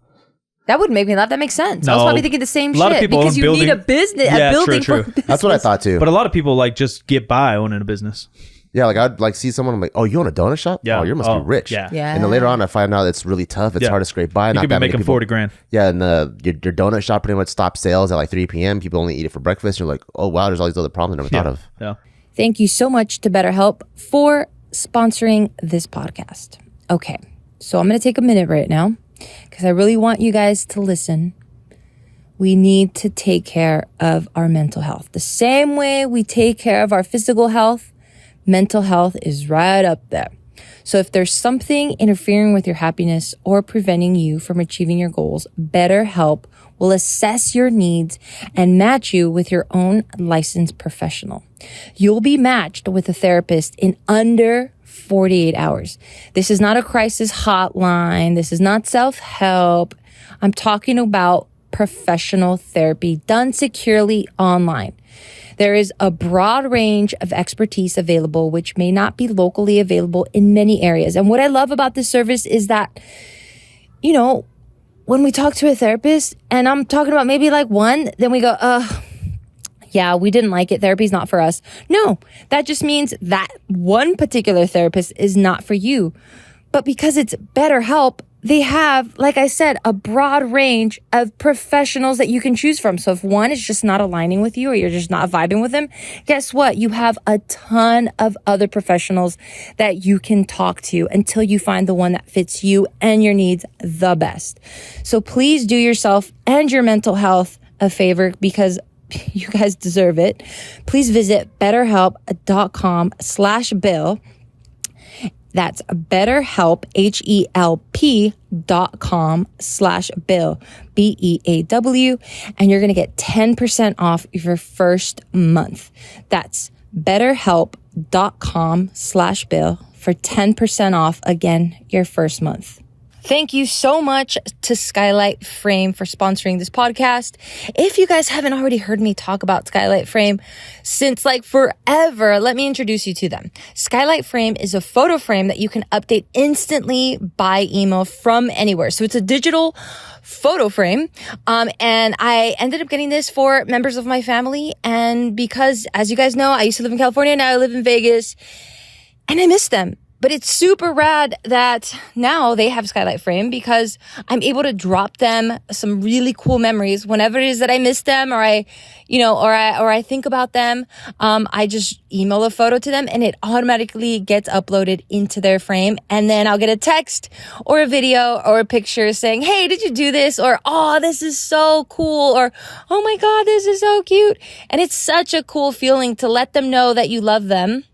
That would make me laugh. That makes sense. No. I was probably thinking the same lot shit of people because you building, need a business, a building true. for business. That's what I thought too. But a lot of people like just get by owning a business. Yeah, like I'd like see someone, I'm like, oh, you own a donut shop? Yeah. Oh, you must be rich. Yeah. And then later on, I find out it's really tough. It's hard to scrape by. You Not could be that many making people. $40,000. Yeah, and your donut shop pretty much stops sales at like 3 p.m. People only eat it for breakfast. You're like, oh wow, there's all these other problems I never thought of. Yeah. Thank you so much to BetterHelp for sponsoring this podcast. Okay, so I'm going to take a minute right now because I really want you guys to listen. We need to take care of our mental health. The same way we take care of our physical health, mental health is right up there. So if there's something interfering with your happiness or preventing you from achieving your goals, BetterHelp will assess your needs and match you with your own licensed professional. You'll be matched with a therapist in under 48 hours. This is not a crisis hotline. This is not self-help. I'm talking about professional therapy done securely online. There is a broad range of expertise available, which may not be locally available in many areas. And what I love about this service is that, when we talk to a therapist and I'm talking about maybe like one, then we go, yeah, we didn't like it. Therapy's not for us. No, that just means that one particular therapist is not for you. But because it's BetterHelp, they have, like I said, a broad range of professionals that you can choose from. So if one is just not aligning with you or you're just not vibing with them, guess what? You have a ton of other professionals that you can talk to until you find the one that fits you and your needs the best. So please do yourself and your mental health a favor because you guys deserve it. Please visit betterhelp.com/Bill. That's BetterHelp, HELP.com/Bill, BEAW, and you're going to get 10% off your first month. That's betterhelp.com/Bill for 10% off, again, your first month. Thank you so much to Skylight Frame for sponsoring this podcast. If you guys haven't already heard me talk about Skylight Frame since like forever, let me introduce you to them. Skylight Frame is a photo frame that you can update instantly by email from anywhere. So it's a digital photo frame. And I ended up getting this for members of my family. And because, as you guys know, I used to live in California, now I live in Vegas, and I miss them. But it's super rad that now they have Skylight Frame because I'm able to drop them some really cool memories whenever it is that I miss them or I think about them. I just email a photo to them and it automatically gets uploaded into their frame. And then I'll get a text or a video or a picture saying, hey, did you do this? Or, oh, this is so cool. Or, oh my God, this is so cute. And it's such a cool feeling to let them know that you love them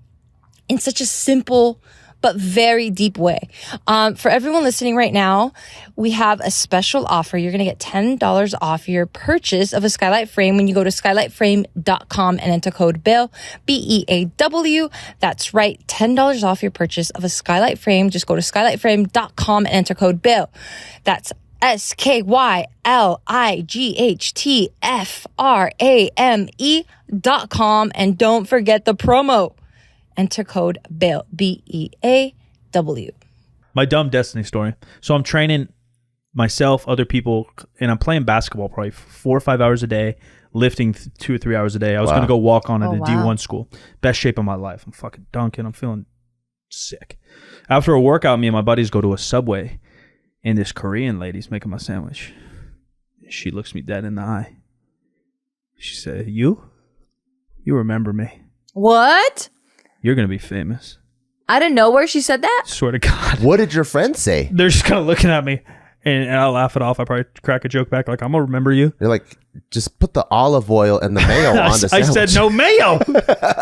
in such a simple but very deep way. For everyone listening right now, we have a special offer. You're going to get $10 off your purchase of a Skylight Frame when you go to skylightframe.com and enter code BEAW, BEAW. That's right, $10 off your purchase of a Skylight Frame. Just go to skylightframe.com and enter code BEAW. That's SKYLIGHTFRAME.com. And don't forget the promo. Enter code BEAW, BEAW. My dumb destiny story. So I'm training myself, other people, and I'm playing basketball probably 4 or 5 hours a day, lifting 2 or 3 hours a day. I was going to go walk on at a D1 school. Best shape of my life. I'm fucking dunking. I'm feeling sick. After a workout, me and my buddies go to a Subway, and this Korean lady's making my sandwich. She looks me dead in the eye. She said, You remember me. What? You're going to be famous. I didn't know where she said that. Swear to God. What did your friends say? They're just kind of looking at me, and I'll laugh it off. I probably crack a joke back like, I'm going to remember you. They're like, just put the olive oil and the mayo on the I sandwich. said no mayo.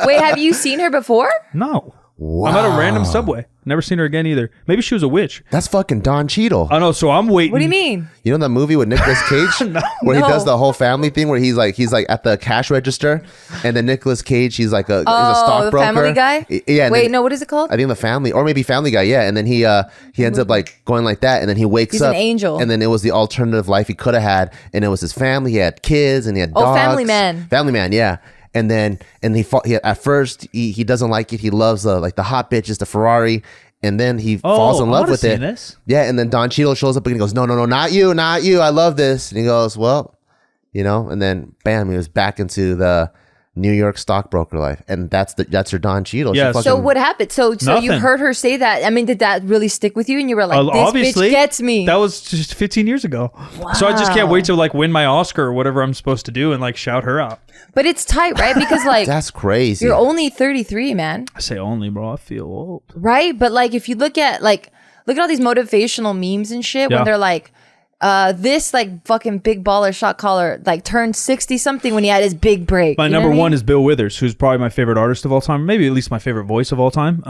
Wait, have you seen her before? No. Wow. I'm at a random Subway. Never seen her again either. Maybe she was a witch. That's fucking Don Cheadle. I know, so I'm waiting. What do you mean? You know that movie with Nicolas Cage? Where he does the whole family thing where he's like at the cash register and then Nicolas Cage, he's a stockbroker. The Family Guy? Yeah. Wait, no, what is it called? I think the Family, or maybe Family Guy, yeah. And then he ends up like going like that and then he wakes up. He's an angel. And then it was the alternative life he could have had and it was his family. He had kids and he had dogs. Oh, Family Man. Family Man, yeah. And then at first he doesn't like it. He loves the hot bitches, the Ferrari. And then he falls in love with it. This. Yeah, and then Don Cheadle shows up and he goes, no, not you. I love this. And he goes, well, and then bam, he was back into the New York stockbroker life. And that's your Don Cheadle. Yes. So what happened? So you Nothing. heard her say that. I mean, did that really stick with you? And you were like, this obviously, bitch gets me. That was just 15 years ago. Wow. So I just can't wait to like win my Oscar or whatever I'm supposed to do and like shout her out. But it's tight, right? Because like that's crazy. You're only 33, man. I say only, bro. I feel old. Right? But like if you look at all these motivational memes and shit when they're like, this like fucking big baller shot caller like turned 60 something when he had his big break. My number one is Bill Withers, who's probably my favorite artist of all time, maybe at least my favorite voice of all time.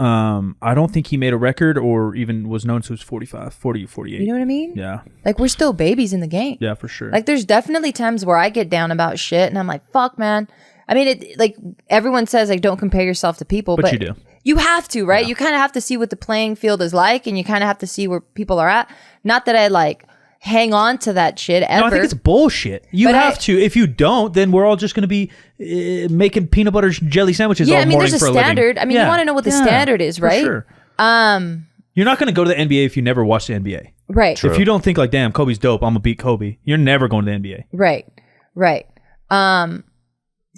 I don't think he made a record or even was known since 40, 48. You know what I mean? Yeah. Like we're still babies in the game. Yeah, for sure. Like there's definitely times where I get down about shit and I'm like, fuck, man. I mean, it like everyone says like don't compare yourself to people, but you do. You have to, right? Yeah. You kind of have to see what the playing field is like and you kind of have to see where people are at. Not that I like hang on to that shit ever. No, I think it's bullshit. You have to. If you don't, then we're all just going to be making peanut butter jelly sandwiches all morning for a living. There's a standard. I mean, you want to know what the standard is, right? For sure. You're not going to go to the NBA if you never watch the NBA. Right. True. If you don't think like, damn, Kobe's dope, I'm going to beat Kobe, you're never going to the NBA. Right.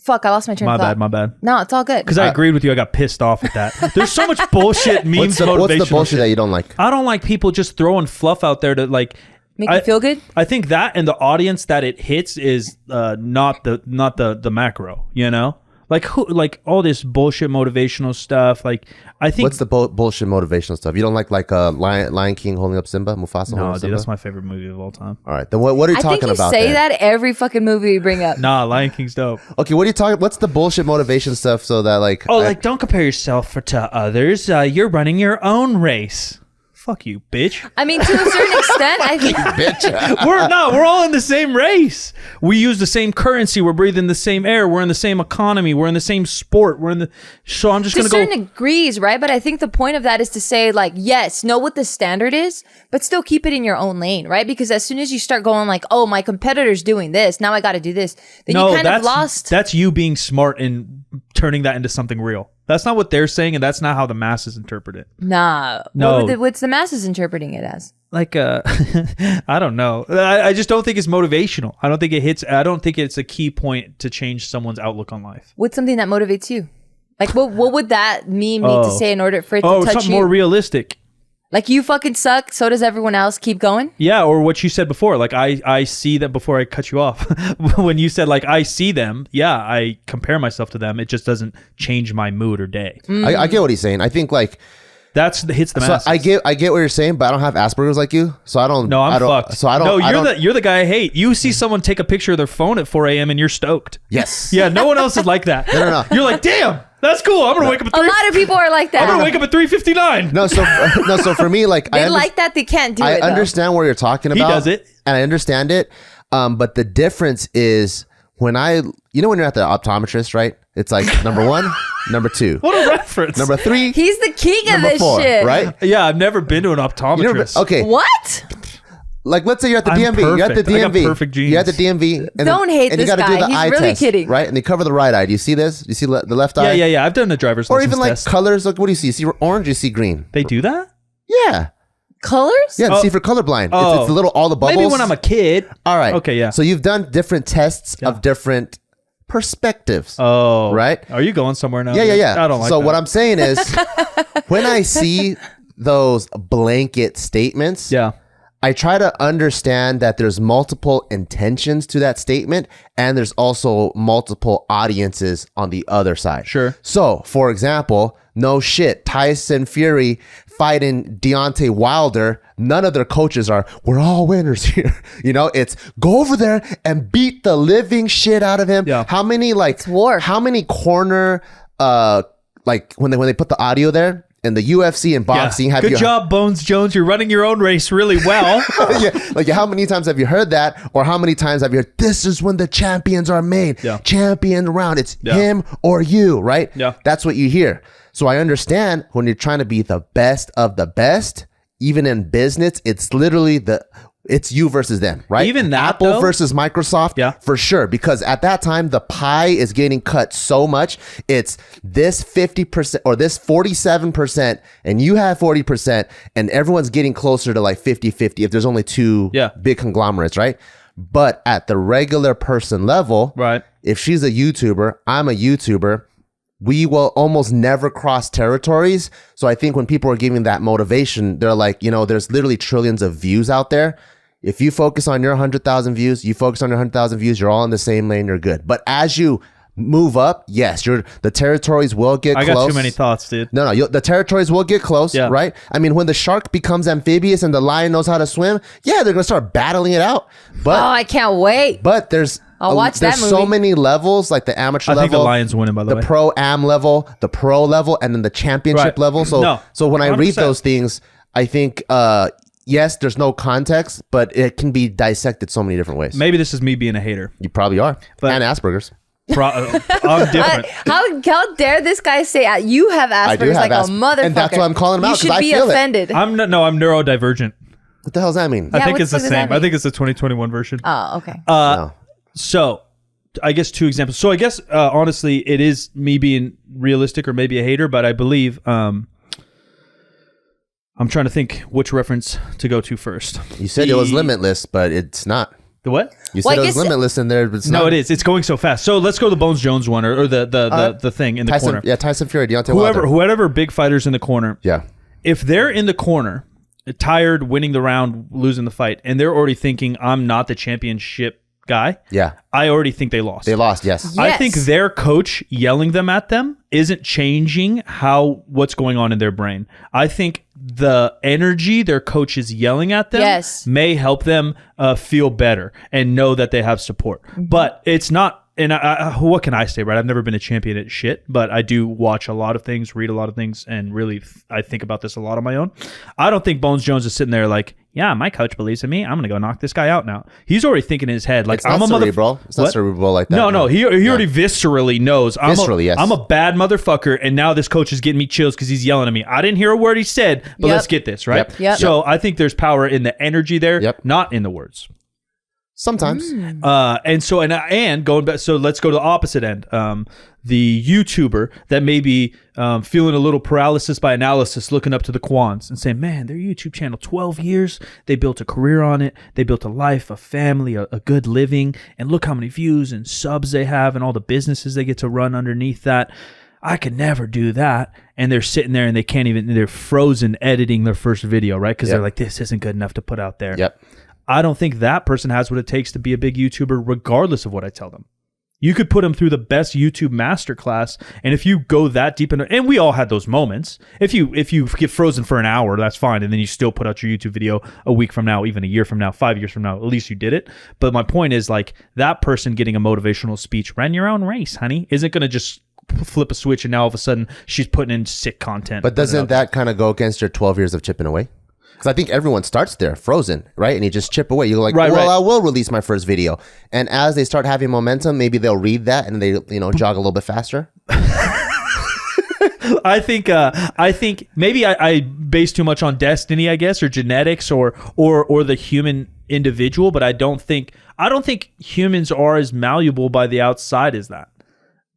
Fuck, I lost my train of thought. My bad. No, it's all good. Because I agreed with you. I got pissed off at that. There's so much bullshit memes. What's the bullshit that you don't like? I don't like people just throwing fluff out there to like... Make you feel good? I think that and the audience that it hits is not the macro, you know? Like all this bullshit motivational stuff. Like I think what's the bullshit motivational stuff? You don't like Lion King holding up Simba, Mufasa? No, holding dude, Simba? that's my favorite movie of all time. All right, then what are you talking about? I think you say that every fucking movie you bring up. Nah, Lion King's dope. Okay, what are you talking? What's the bullshit motivation stuff? So that like like don't compare yourself to others. You're running your own race. fuck you, bitch. I mean, to a certain extent, I think Bitch. We're all in the same race. We use the same currency. We're breathing the same air. We're in the same economy. We're in the same sport. So I'm just to going to go. certain degrees, right? But I think the point of that is to say, like, yes, know what the standard is, but still keep it in your own lane, right? Because as soon as you start going like, oh, my competitor's doing this, now I got to do this, then you kind of lost. That's you being smart and turning that into something real. That's not what they're saying, and that's not how the masses interpret it. Nah. No. What's the masses interpreting it as? Like, I don't know. I just don't think it's motivational. I don't think it hits. I don't think it's a key point to change someone's outlook on life. What's something that motivates you? Like, what would that meme need to say in order for it to touch you? Something more realistic. Like, you fucking suck, so does everyone else, keep going? Yeah, or what you said before. Like, I see that before I cut you off. When you said, like, I see them, yeah, I compare myself to them. It just doesn't change my mood or day. I get what he's saying. I think, like... Hits the masses. So I get what you're saying, but I don't have Asperger's like you, so I don't... No, I'm fucked. So I don't... No, you're the guy I hate. You see someone take a picture of their phone at 4 a.m. and you're stoked. Yes. Yeah, no one else is like that. No. You're like, damn, that's cool. I'm going to wake up at 3. A lot of people are like that. I'm going to wake up at 3:59. So for me, like... They like that, they can't do it, I understand what you're talking about. He does it. And I understand it. But the difference is when you're at the optometrist, right? It's like number 1, number 2. What a reference. Number 3. He's the king of number this 4, shit. right? Yeah, I've never been to an optometrist. Okay. What? Like, let's say you're at the I'm DMV. You're at the perfect. I got DMV. perfect genes. You're at the DMV. And Don't hate and this you gotta guy. do the He's eye really test, kidding. right? And they cover the right eye. Do you see this? Do you see the left eye? Yeah. I've done the driver's Or license even like test. colors. Like, what do you see? You see orange? You see green? They do that? Yeah. Colors? Yeah. See, for colorblind, it's the little all the bubbles. Maybe when I'm a kid. All right. Okay, yeah. So you've done different tests of different perspectives. Oh. Right? Are you going somewhere now? Yeah. I don't like so that. what I'm saying is, when I see those blanket statements, Yeah. I try to understand that there's multiple intentions to that statement, and there's also multiple audiences on the other side. Sure. So, for example, no shit, Tyson Fury fighting Deontay Wilder, none of their coaches are, we're all winners here. It's go over there and beat the living shit out of him. Yeah. How many war. How many corner when they put the audio there? In the UFC and boxing, Good job, Bones Jones. You're running your own race really well. How many times have you heard that, or how many times have you heard, this is when the champions are made? Yeah. Champion round, it's him or you, right? Yeah. That's what you hear. So I understand when you're trying to be the best of the best, even in business, it's literally it's you versus them, right? Even that, Apple though? versus Microsoft, for sure. Because at that time, the pie is getting cut so much. It's this 50% or this 47%, and you have 40%, and everyone's getting closer to like 50-50 if there's only two big conglomerates, right? But at the regular person level, right? If she's a YouTuber, I'm a YouTuber, we will almost never cross territories. So I think when people are giving that motivation, they're like, there's literally trillions of views out there. If you focus on your 100,000 views, you're all in the same lane, you're good. But as you move up, yes, the territories will get close. I got too many thoughts, dude. No, the territories will get close, right? I mean, when the shark becomes amphibious and the lion knows how to swim, they're going to start battling it out. But I can't wait. But there's so many levels, like the amateur level. I think the lion's winning, by the way. The pro-am level, the pro level, and then the championship level. So when I read those things, I think... yes, there's no context, but it can be dissected so many different ways. Maybe this is me being a hater. You probably are. And Asperger's. I'm different. How dare this guy say you have Asperger's like a motherfucker? And that's why I'm calling him out, because I feel it. You should be offended. I'm neurodivergent. What the hell does that mean? I think it's the same. I think it's the 2021 version. Oh, okay. No. So, I guess 2 examples. So, I guess, honestly, it is me being realistic or maybe a hater, but I believe... I'm trying to think which reference to go to first. You said it was limitless, but it's not. The what? You said it was limitless in there, but it's not. No, it is. It's going so fast. So let's go to the Bones Jones one or the thing in the corner. Yeah, Tyson Fury, Deontay Wilder. Whoever big fighters in the corner. Yeah. If they're in the corner, tired, winning the round, losing the fight, and they're already thinking, I'm not the championship guy. Yeah. I already think they lost. They lost, yes. I think their coach yelling them at them isn't changing what's going on in their brain. I think the energy their coach is yelling at them may help them feel better and know that they have support. But it's not and what can I say, right? I've never been a champion at shit, but I do watch a lot of things, read a lot of things, and really I think about this a lot on my own. I don't think Bones Jones is sitting there like, yeah, my coach believes in me. I'm going to go knock this guy out now. He's already thinking in his head, like, I'm a cerebral. It's not cerebral like that. No. He already viscerally knows. Yes. I'm a bad motherfucker, and now this coach is getting me chills because he's yelling at me. I didn't hear a word he said, but let's get this, right? Yep. So I think there's power in the energy there, not in the words. Sometimes. And going back, so let's go to the opposite end. The YouTuber that may be feeling a little paralysis by analysis, looking up to the Kwans and saying, man, their YouTube channel, 12 years, they built a career on it. They built a life, a family, a good living. And look how many views and subs they have and all the businesses they get to run underneath that. I could never do that. And they're sitting there and they can't even, they're frozen editing their first video, right? Because they're like, this isn't good enough to put out there. Yep. I don't think that person has what it takes to be a big YouTuber, regardless of what I tell them. You could put them through the best YouTube masterclass, and if you go that deep into, and we all had those moments. If you get frozen for an hour, that's fine, and then you still put out your YouTube video a week from now, even a year from now, 5 years from now. At least you did it. But my point is, like, that person getting a motivational speech, run your own race, honey, isn't going to just flip a switch and now all of a sudden she's putting in sick content. But doesn't that kind of go against your 12 years of chipping away? Because I think everyone starts there, frozen, right? And you just chip away. You're like, I will release my first video. And as they start having momentum, maybe they'll read that and they, jog a little bit faster. I think maybe I base too much on destiny, I guess, or genetics, or the human individual. But I don't think humans are as malleable by the outside as that.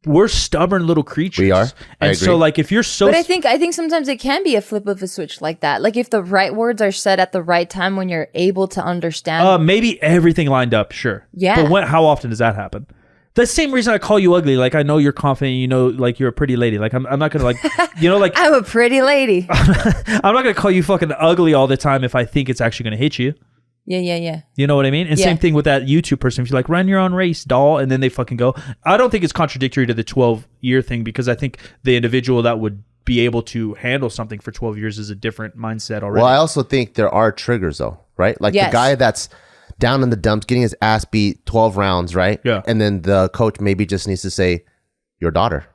We're stubborn little creatures. We are. I agree. So like if you're so But I think sometimes it can be a flip of a switch like that. Like if the right words are said at the right time when you're able to understand. Maybe everything lined up, sure. Yeah. But how often does that happen? The same reason I call you ugly. Like I know you're confident, like you're a pretty lady. Like I'm not gonna like like I'm a pretty lady. I'm not gonna call you fucking ugly all the time if I think it's actually gonna hit you. Yeah. You know what I mean? And same thing with that YouTube person. If you're like, run your own race, doll, and then they fucking go. I don't think it's contradictory to the 12-year thing because I think the individual that would be able to handle something for 12 years is a different mindset already. Well, I also think there are triggers though, right? Like the guy that's down in the dumps, getting his ass beat 12 rounds, right? Yeah. And then the coach maybe just needs to say, your daughter.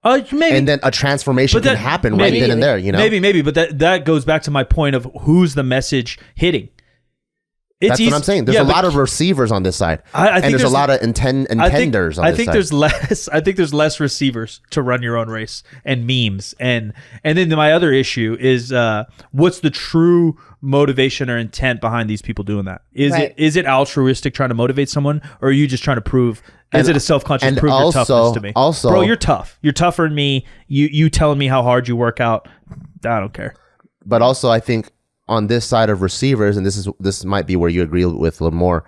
Maybe. And then a transformation can happen right then and there, Maybe. But that goes back to my point of who's the message hitting. That's what I'm saying. There's a lot of receivers on this side, and there's a lot of intenders on this side. I think there's less receivers to run your own race and memes, and then my other issue is what's the true motivation or intent behind these people doing that? Is it altruistic trying to motivate someone, or are you just trying to prove? Is it a self-conscious prove your toughness to me? Also, bro, you're tough. You're tougher than me. You telling me how hard you work out. I don't care. But also, I think. On this side of receivers, and this might be where you agree with a little more,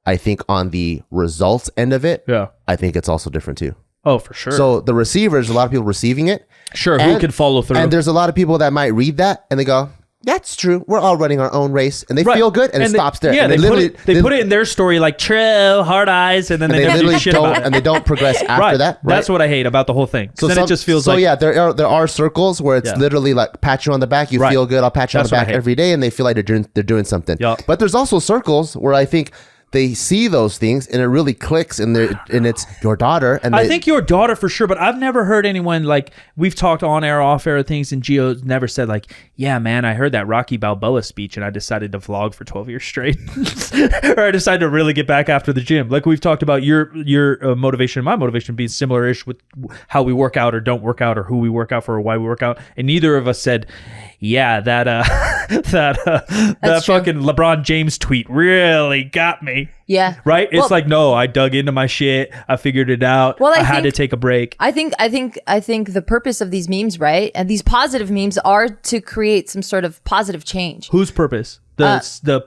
I think on the results end of it, I think it's also different too. Oh, for sure. So the receivers, a lot of people receiving it. Sure, who can follow through. And there's a lot of people that might read that and they go, that's true. We're all running our own race. And they feel good and it stops there. Yeah, and they put it in their story like, true, hard eyes, and then they literally do shit about it. And they don't progress after that. Right? That's what I hate about the whole thing. So then it just feels like... So yeah, there are circles where it's literally like pat you on the back. You feel good. I'll pat you on the back every day. And they feel like they're doing something. Yep. But there's also circles where I think they see those things and it really clicks and it's your daughter. And I think your daughter for sure, but I've never heard anyone like, we've talked on air, off air things, and Gio's never said like, yeah, man, I heard that Rocky Balboa speech and I decided to vlog for 12 years straight. Or I decided to really get back after the gym. Like we've talked about your motivation and my motivation being similar-ish with how we work out or don't work out or who we work out for or why we work out. And neither of us said, yeah, that fucking LeBron James tweet really got me. Yeah. Right? It's like, no, I dug into my shit. I figured it out. Well, I had to take a break. I think the purpose of these memes, right? And these positive memes are to create some sort of positive change. Whose purpose? The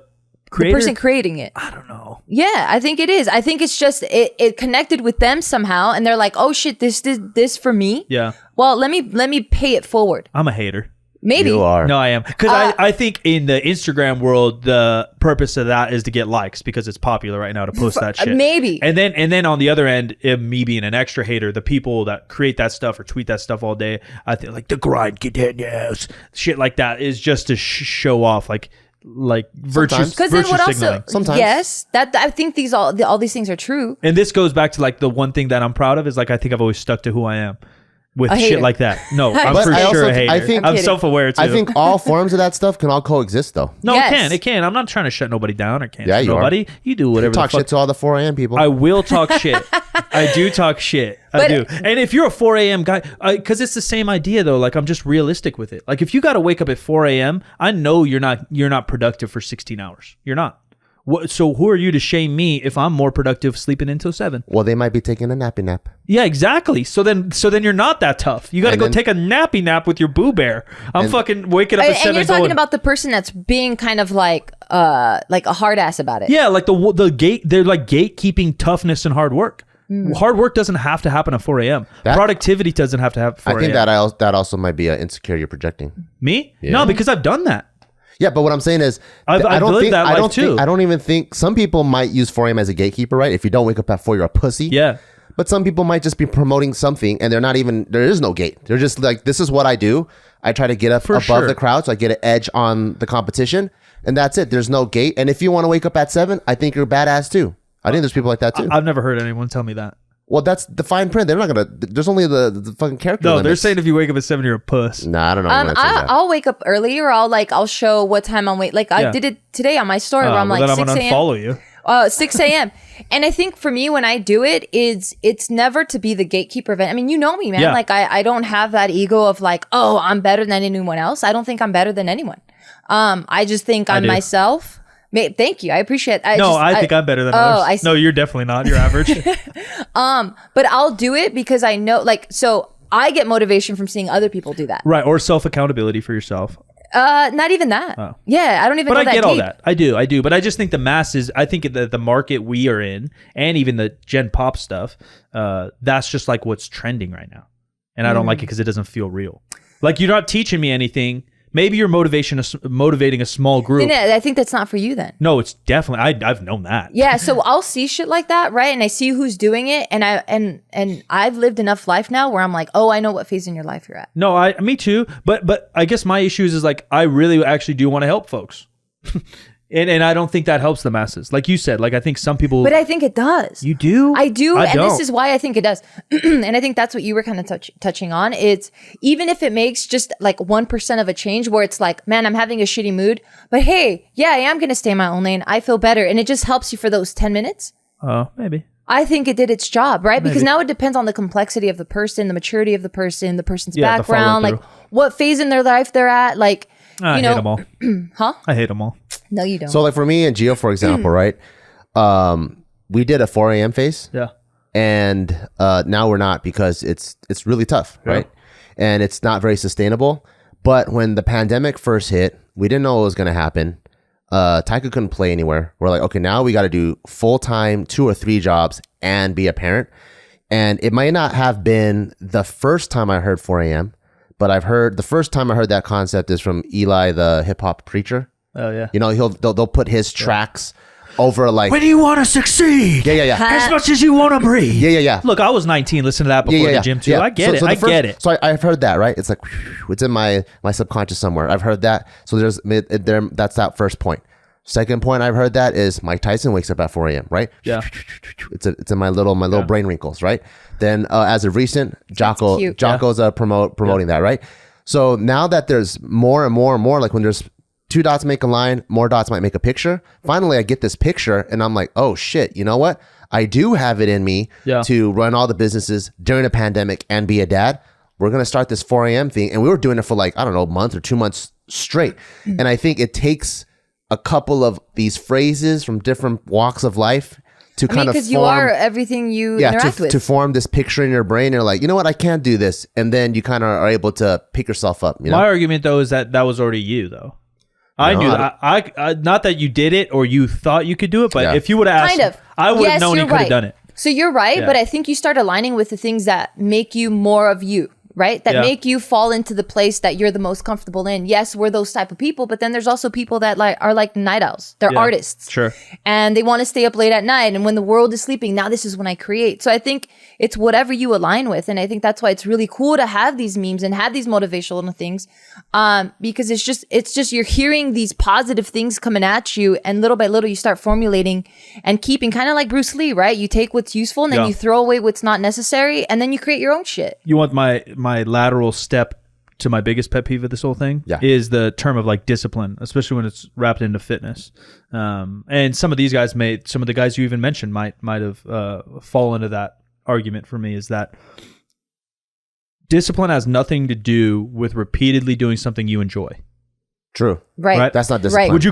creator? The person creating it. I don't know. Yeah, I think it is. I think it's just it connected with them somehow and they're like, "Oh shit, this did this for me." Yeah. Well, let me pay it forward. I'm a hater. Maybe you are. No, I am. Because I think in the Instagram world, the purpose of that is to get likes because it's popular right now to post that shit. Maybe. And then on the other end, me being an extra hater, the people that create that stuff or tweet that stuff all day, I think like the grind continues, shit like that is just to show off. Like virtue Because then what also? signaling. Sometimes. Yes, that I think all these things are true. And this goes back to like the one thing that I'm proud of is like I think I've always stuck to who I am with A shit hater. like that. No, I'm But for I sure also- a hater. I think- I'm kidding. self-aware too. I think all forms of that stuff can all coexist, though. no, Yes. it can. I'm not trying to shut nobody down or cancel Yeah, you are. nobody. You do whatever Talk the fuck. shit to all the 4 a.m. people. I will talk shit. I do talk shit. I But- do. And if you're a 4 a.m. guy, because it's the same idea though. Like I'm just realistic with it. Like if you got to wake up at 4 a.m., I know you're not productive for 16 hours. You're not. So who are you to shame me if I'm more productive sleeping until 7? Well, they might be taking a nappy nap. Yeah, exactly. So then you're not that tough. You got to And go then- take a nappy nap with your boo bear. I'm fucking waking up at 7 And you're talking going, about the person that's being kind of like a hard ass about it. yeah, like the gate. They're like gatekeeping toughness and hard work. Hard work doesn't have to happen at 4 a.m. That- Productivity doesn't have to happen at 4 I think a.m. that also might be an insecure you're projecting. Me? No, because I've done that. Yeah, but what I'm saying is, I've lived that life too. I don't even think some people might use 4 a.m. as a gatekeeper, right? If you don't wake up at 4, you're a pussy. Yeah. But some people might just be promoting something, and there is no gate. They're just like, this is what I do. I try to get up above sure. the crowd, so I get an edge on the competition, and that's it. There's no gate. And if you want to wake up at 7, I think you're badass too. I think there's people like that too. I've never heard anyone tell me that. Well, that's the fine print. They're not gonna. There's only the fucking character. No, they're limits. saying if you wake up at 7, you're a puss. Nah, I don't know. Anyone that says that. I'll wake up early, or I'll show what time I'm wake. Like I Yeah. did it today on my story where I'm Well, like then I'm 6 gonna a.m. unfollow you. 6 a.m. And I think for me, when I do it, it's never to be the gatekeeper event. I mean, you know me, man. Yeah. Like I don't have that ego of like, oh, I'm better than anyone else. I don't think I'm better than anyone. I just think I'm do. myself. Thank you. I appreciate it. I think I'm better than others. I see. No, you're definitely not. You're average. But I'll do it because I know, like, so I get motivation from seeing other people do that. Right. Or self-accountability for yourself. Not even that. Yeah, I don't even But know I that get all deep. that. I do. But I just think the masses, I think that the market we are in, and even the Gen Pop stuff, that's just like what's trending right now. And I don't like it because it doesn't feel real. Like you're not teaching me anything. Maybe you're motivating a small group. Then I think that's not for you then. No, it's definitely. I've known that. Yeah, so I'll see shit like that, right? And I see who's doing it, and I've lived enough life now where I'm like, oh, I know what phase in your life you're at. No, me too. But I guess my issue is like I really actually do want to help folks, and I don't think that helps the masses. Like you said, like I think some people. But I think it does. You do? I do, and don't. this is why I think it does. And I think that's what you were kind of touching on. It's even if it makes just like 1% of a change where it's like, man, I'm having a shitty mood, but hey, yeah, I am going to stay in my own lane. I feel better. And it just helps you for those 10 minutes. Oh, maybe. I think it did its job, right? Because Maybe. now it depends on the complexity of the person, the maturity of the person's Yeah, the background, like follow-through. what phase in their life they're at. Like, I you hate know, them all. Huh? I hate them all. No, you don't. So like for me and Gio, for example, right? We did a 4 a.m. phase. Yeah. And now we're not because it's really tough, right? And it's not very sustainable. But when the pandemic first hit, we didn't know what was going to happen. Taika couldn't play anywhere. We're like, okay, now we got to do full-time 2 or 3 jobs and be a parent. And it might not have been the first time I heard 4 a.m., but the first time I heard that concept is from Eli, the hip hop preacher. Oh yeah. You know, they'll put his tracks over like, When you want to succeed. yeah. As much as you want to breathe. Yeah. Look, I was 19. Listen to that before the gym too. Yeah. I get it. I get it. So I've heard that, right? It's like it's in my subconscious somewhere. I've heard that. So that's that first point. Second point I've heard that is Mike Tyson wakes up at 4 a.m. Right? Yeah. It's in my little brain wrinkles, right? Then as of recent, cute. Jocko's promoting that, right? So now that there's more and more, like when there's 2 dots make a line, more dots might make a picture. Finally, I get this picture and I'm like, oh shit, you know what? I do have it in me to run all the businesses during a pandemic and be a dad. We're going to start this 4 a.m. thing. And we were doing it for like, I don't know, a month or 2 months straight. And I think it takes a couple of these phrases from different walks of life to kind of because form, you are everything you interact with. to form this picture in your brain. You're like, you know what? I can't do this. And then you kind of are able to pick yourself up. You know? My argument though is that was already you though. I No, knew that. I not that you did it or you thought you could do it, but if you would have asked, Kind of. I would have Yes, known you you're could have right. done it. So you're right, Yeah. but I think you start aligning with the things that make you more of you, right? That make you fall into the place that you're the most comfortable in. Yes, we're those type of people, but then there's also people that are like night owls. They're artists. Sure. And they want to stay up late at night. And when the world is sleeping, now this is when I create. So I think it's whatever you align with. And I think that's why it's really cool to have these memes and have these motivational things. Because it's just you're hearing these positive things coming at you, and little by little you start formulating and keeping, kind of like Bruce Lee, right? You take what's useful and then you throw away what's not necessary, and then you create your own shit. You want my lateral step to my biggest pet peeve of this whole thing is the term of like discipline, especially when it's wrapped into fitness. And some of these guys some of the guys you even mentioned might have fallen into that argument for me, is that discipline has nothing to do with repeatedly doing something you enjoy. True. Right. That's not discipline. Right. Would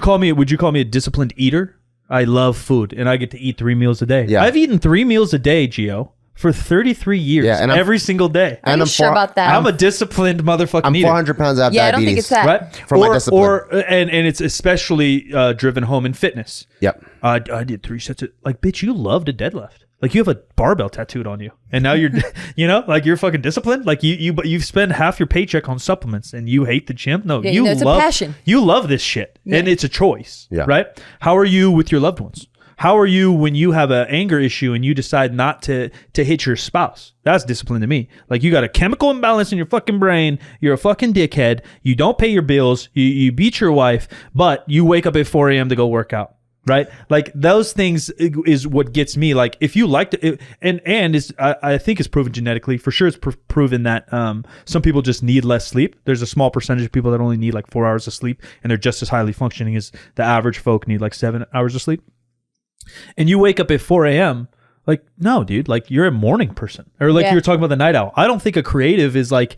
you call me a disciplined eater? I love food and I get to eat 3 meals a day. Yeah. I've eaten 3 meals a day, Gio, for 33 years. Yeah, and every single day. I'm not sure about that. I'm a disciplined motherfucking eater. 400 pounds out of diabetes. I don't think it's that. Right? For my discipline. And it's especially driven home in fitness. Yep. I did 3 sets of, like, bitch, you love to deadlift. Like, you have a barbell tattooed on you. And now you're, like, you're fucking disciplined. Like, you spend half your paycheck on supplements and you hate the gym. No, it's a passion. You love this shit. Yeah. And it's a choice. Yeah. Right? How are you with your loved ones? How are you when you have an anger issue and you decide not to hit your spouse? That's discipline to me. Like, you got a chemical imbalance in your fucking brain. You're a fucking dickhead. You don't pay your bills. You beat your wife, but you wake up at 4 a.m. to go work out. Right? Like, those things is what gets me. Like, if you like to, I think it's proven genetically. For sure, it's proven that some people just need less sleep. There's a small percentage of people that only need like 4 hours of sleep, and they're just as highly functioning as the average folk need like 7 hours of sleep. And you wake up at 4 a.m. Like, no, dude, like, you're a morning person. Or like you were talking about the night owl. I don't think a creative is like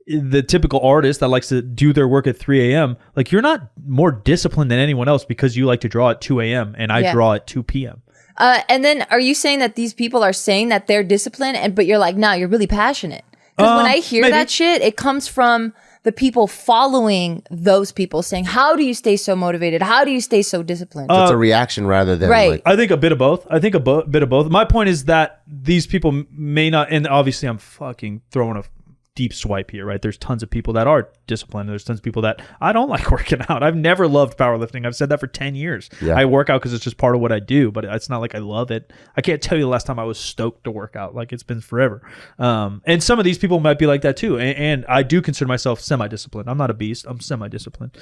the typical artist that likes to do their work at 3 a.m. Like, you're not more disciplined than anyone else because you like to draw at 2 a.m. and I draw at 2 p.m. And then are you saying that these people are saying that they're disciplined, but you're like, no, you're really passionate? Because when I hear that shit, it comes from the people following those people saying, how do you stay so motivated? How do you stay so disciplined? It's a reaction rather than like... I think a bit of both. Bit of both. My point is that these people may not, and obviously I'm fucking throwing a deep swipe here, right? There's tons of people that are disciplined. There's tons of people that I don't like working out. I've never loved powerlifting. I've said that for 10 years. Yeah. I work out because it's just part of what I do, but it's not like I love it. I can't tell you the last time I was stoked to work out. Like, it's been forever. And some of these people might be like that too. And I do consider myself semi-disciplined. I'm not a beast. I'm semi-disciplined.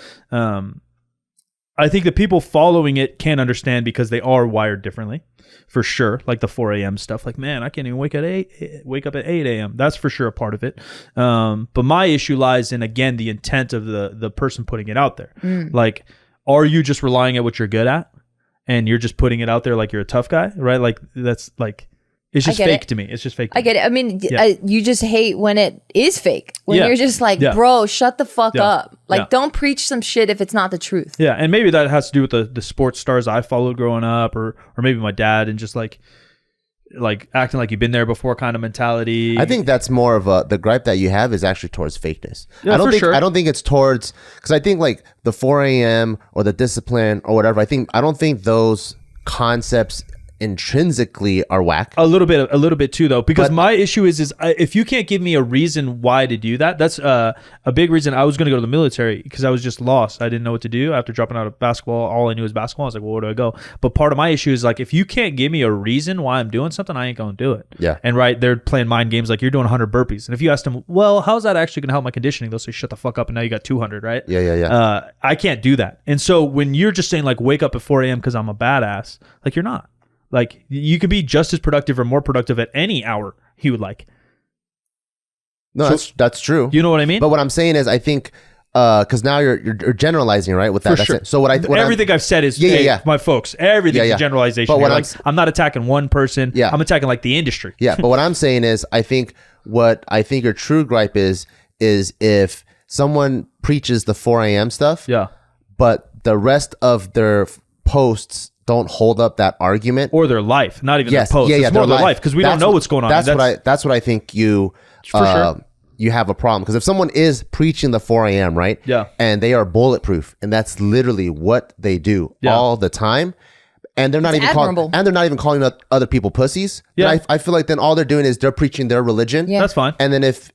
I think the people following it can't understand because they are wired differently, for sure. Like the 4 a.m. stuff. Like, man, I can't even wake up at 8 a.m. That's for sure a part of it. But my issue lies in, again, the intent of the person putting it out there. Like, are you just relying on what you're good at, and you're just putting it out there like you're a tough guy, right? Like, that's like... It's just fake to me. It's just fake to me. I get it. I mean, you just hate when it is fake. When you're just like, bro, shut the fuck up. Like, don't preach some shit if it's not the truth. Yeah, and maybe that has to do with the sports stars I followed growing up, or maybe my dad, and just like acting like you've been there before kind of mentality. I think that's more of the gripe that you have is actually towards fakeness. Yeah, I don't think it's towards, because I think like the 4 a.m. or the discipline or whatever, I don't think those concepts intrinsically are whack. A little bit too, though, because my issue is if you can't give me a reason why to do that. That's a big reason. I was going to go to the military because I was just lost. I didn't know what to do after dropping out of basketball. All I knew was basketball. I was like, well, where do I go? But part of my issue is like, if you can't give me a reason why I'm doing something, I ain't going to do it. Yeah. And right, they're playing mind games like, you're doing 100 burpees, and if you ask them, well, how's that actually going to help my conditioning? They'll say, shut the fuck up, and now you got 200, right? Yeah. I can't do that. And so when you're just saying like, wake up at 4 a.m. because I'm a badass, like, you're not. Like, you could be just as productive or more productive at any hour you would like. No, that's true. You know what I mean? But what I'm saying is, I think, because now you're generalizing, right? With that, for sure. So everything I've said is, my folks, everything's a generalization. But I'm not attacking one person. Yeah. I'm attacking like the industry. Yeah. But what I'm saying is, I think your true gripe is if someone preaches the 4 a.m. stuff, but the rest of their posts don't hold up that argument, or their life, not even their posts. It's more their life, because we don't know what's going on. That's what I think you sure. You have a problem, because if someone is preaching the 4 a.m. right, and they are bulletproof, and that's literally what they do all the time, and they're not even calling other people pussies. Yeah, I feel like then all they're doing is they're preaching their religion. Yeah, that's fine. And then if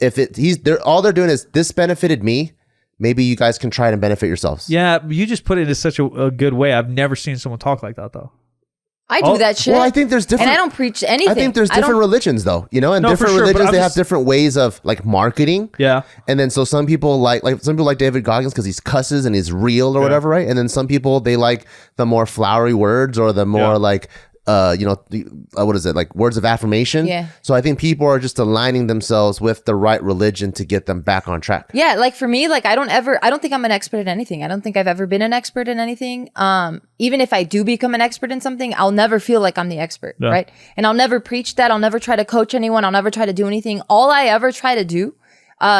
all they're doing is this benefited me, maybe you guys can try to benefit yourselves. Yeah, you just put it in such a good way. I've never seen someone talk like that though. I do that shit. Well, I think there's different, and I don't preach anything. I think there's different religions though, you know, and different religions, they have different ways of like marketing. Yeah. And then so some people like some people like David Goggins because he's cusses and he's real or whatever, right? And then some people, they like the more flowery words or the more like, you know, what is it, like words of affirmation? Yeah. So I think people are just aligning themselves with the right religion to get them back on track. Yeah, like for me, like I don't think I'm an expert at anything. I don't think I've ever been an expert in anything. Even if I do become an expert in something, I'll never feel like I'm the expert, right? And I'll never preach that. I'll never try to coach anyone. I'll never try to do anything. All I ever try to do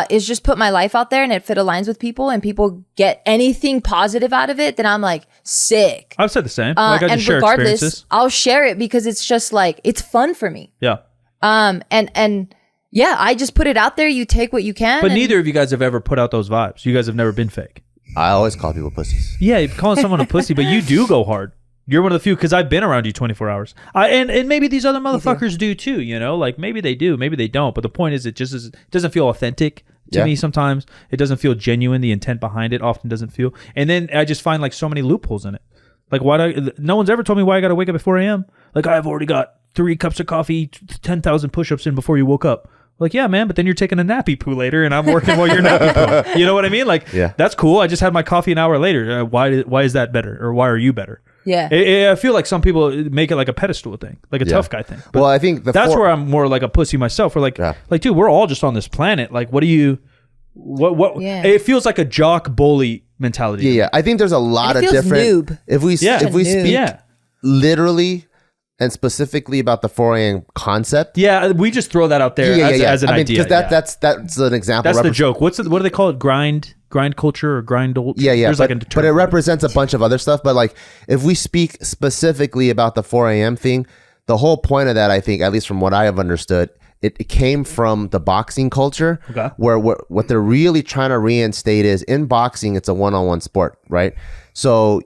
is just put my life out there, and if it aligns with people and people get anything positive out of it, then I'm like, sick. I've said the same. Like I just share experiences. I'll share it because it's just like, it's fun for me. Yeah. And yeah, I just put it out there. You take what you can. But neither of you guys have ever put out those vibes. You guys have never been fake. I always call people pussies. Yeah, you're calling someone a pussy, but you do go hard. You're one of the few, because I've been around you 24 hours. And maybe these other motherfuckers do too, you know? Like maybe they do, maybe they don't. But the point is, it doesn't feel authentic to me sometimes. It doesn't feel genuine. The intent behind it often doesn't feel. And then I just find like so many loopholes in it. Like no one's ever told me why I got to wake up at 4 a.m. Like I've already got 3 cups of coffee, 10,000 push-ups in before you woke up. Like, yeah, man, but then you're taking a nappy poo later and I'm working while you're nappy poo. You know what I mean? Like, that's cool. I just had my coffee an hour later. Why is that better? Or why are you better? Yeah. I feel like some people make it like a pedestal thing, like a tough guy thing. But well, I think that's where I'm more like a pussy myself. We're like, dude, we're all just on this planet. Like, what? Yeah. It feels like a jock bully mentality. Yeah. I think there's a lot of different. Noob. If we speak literally and specifically about the 4 a.m. concept. Yeah, we just throw that out there as an idea. Because that's an example. That's the joke. What do they call it? Grind culture or grind old? Yeah. But it represents a bunch of other stuff. But like, if we speak specifically about the 4 a.m. thing, the whole point of that, I think, at least from what I have understood, it came from the boxing culture, where what they're really trying to reinstate is, in boxing, it's a one-on-one sport, right? So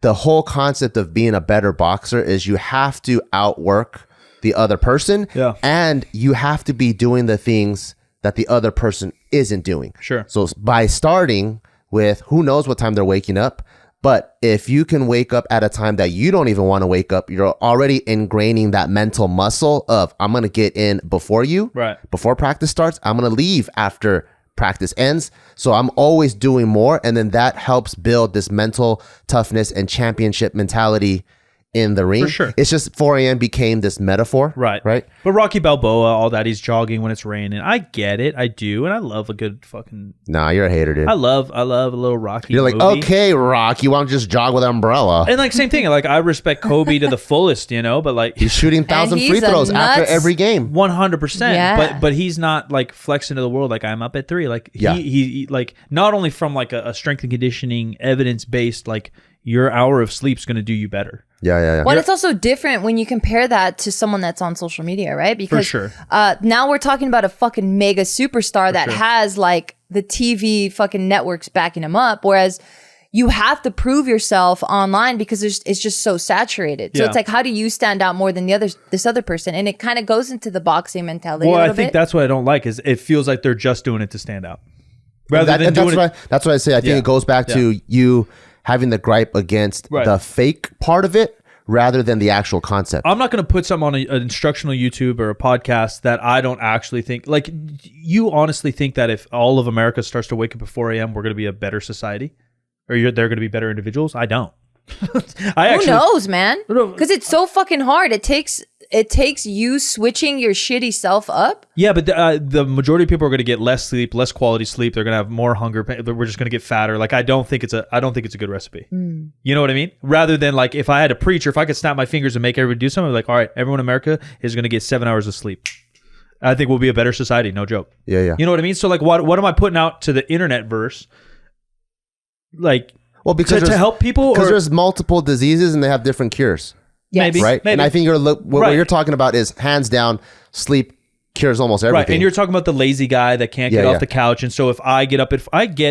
the whole concept of being a better boxer is you have to outwork the other person, and you have to be doing the things that the other person isn't doing. Sure. So by starting with, who knows what time they're waking up, but if you can wake up at a time that you don't even want to wake up, you're already ingraining that mental muscle of, I'm going to get in before you, before practice starts. I'm going to leave after practice ends. So I'm always doing more. And then that helps build this mental toughness and championship mentality in the ring. For sure. It's just 4 a.m. became this metaphor. Right. But Rocky Balboa, all that, he's jogging when it's raining. I get it. I do. And I love a good fucking... Nah, you're a hater, dude. I love a little Rocky You're like, movie. okay, Rock, you want to just jog with an umbrella. And like, same thing. Like, I respect Kobe to the fullest, you know, but like... He's shooting 1,000 free throws after every game. 100%. Yeah. But he's not like flexing to the world like, I'm up at 3. Like, he like, not only from like a strength and conditioning, evidence-based, like, your hour of sleep's going to do you better. Yeah. Well, it's also different when you compare that to someone that's on social media, right? Because For sure. Now we're talking about a fucking mega superstar that has like the TV fucking networks backing him up, whereas you have to prove yourself online because it's just so saturated. So it's like, how do you stand out more than this other person? And it kind of goes into the boxing mentality. Well, I think that's what I don't like, is it feels like they're just doing it to stand out. That's what I say. I think it goes back to you having the gripe against the fake part of it rather than the actual concept. I'm not going to put something on an instructional YouTube or a podcast that I don't actually think. Like, you honestly think that if all of America starts to wake up at 4 a.m., we're going to be a better society? Or they're going to be better individuals? I don't. Who knows, man? Because it's so fucking hard. It takes you switching your shitty self up. Yeah, but the majority of people are going to get less sleep, less quality sleep. They're going to have more hunger. We're just going to get fatter. Like, I don't think it's a good recipe. You know what I mean? Rather than like, if I had a preach, or if I could snap my fingers and make everybody do something, like, all right, everyone in America is going to get 7 hours of sleep. I think we'll be a better society. No joke. Yeah. You know what I mean? So like, what am I putting out to the internet verse? Like, well, because to help people, because there's multiple diseases and they have different cures. Yes. Maybe, right? Maybe. And I think what you're talking about is hands down sleep cures almost everything. Right, and you're talking about the lazy guy that can't get off the couch. And so if I get up,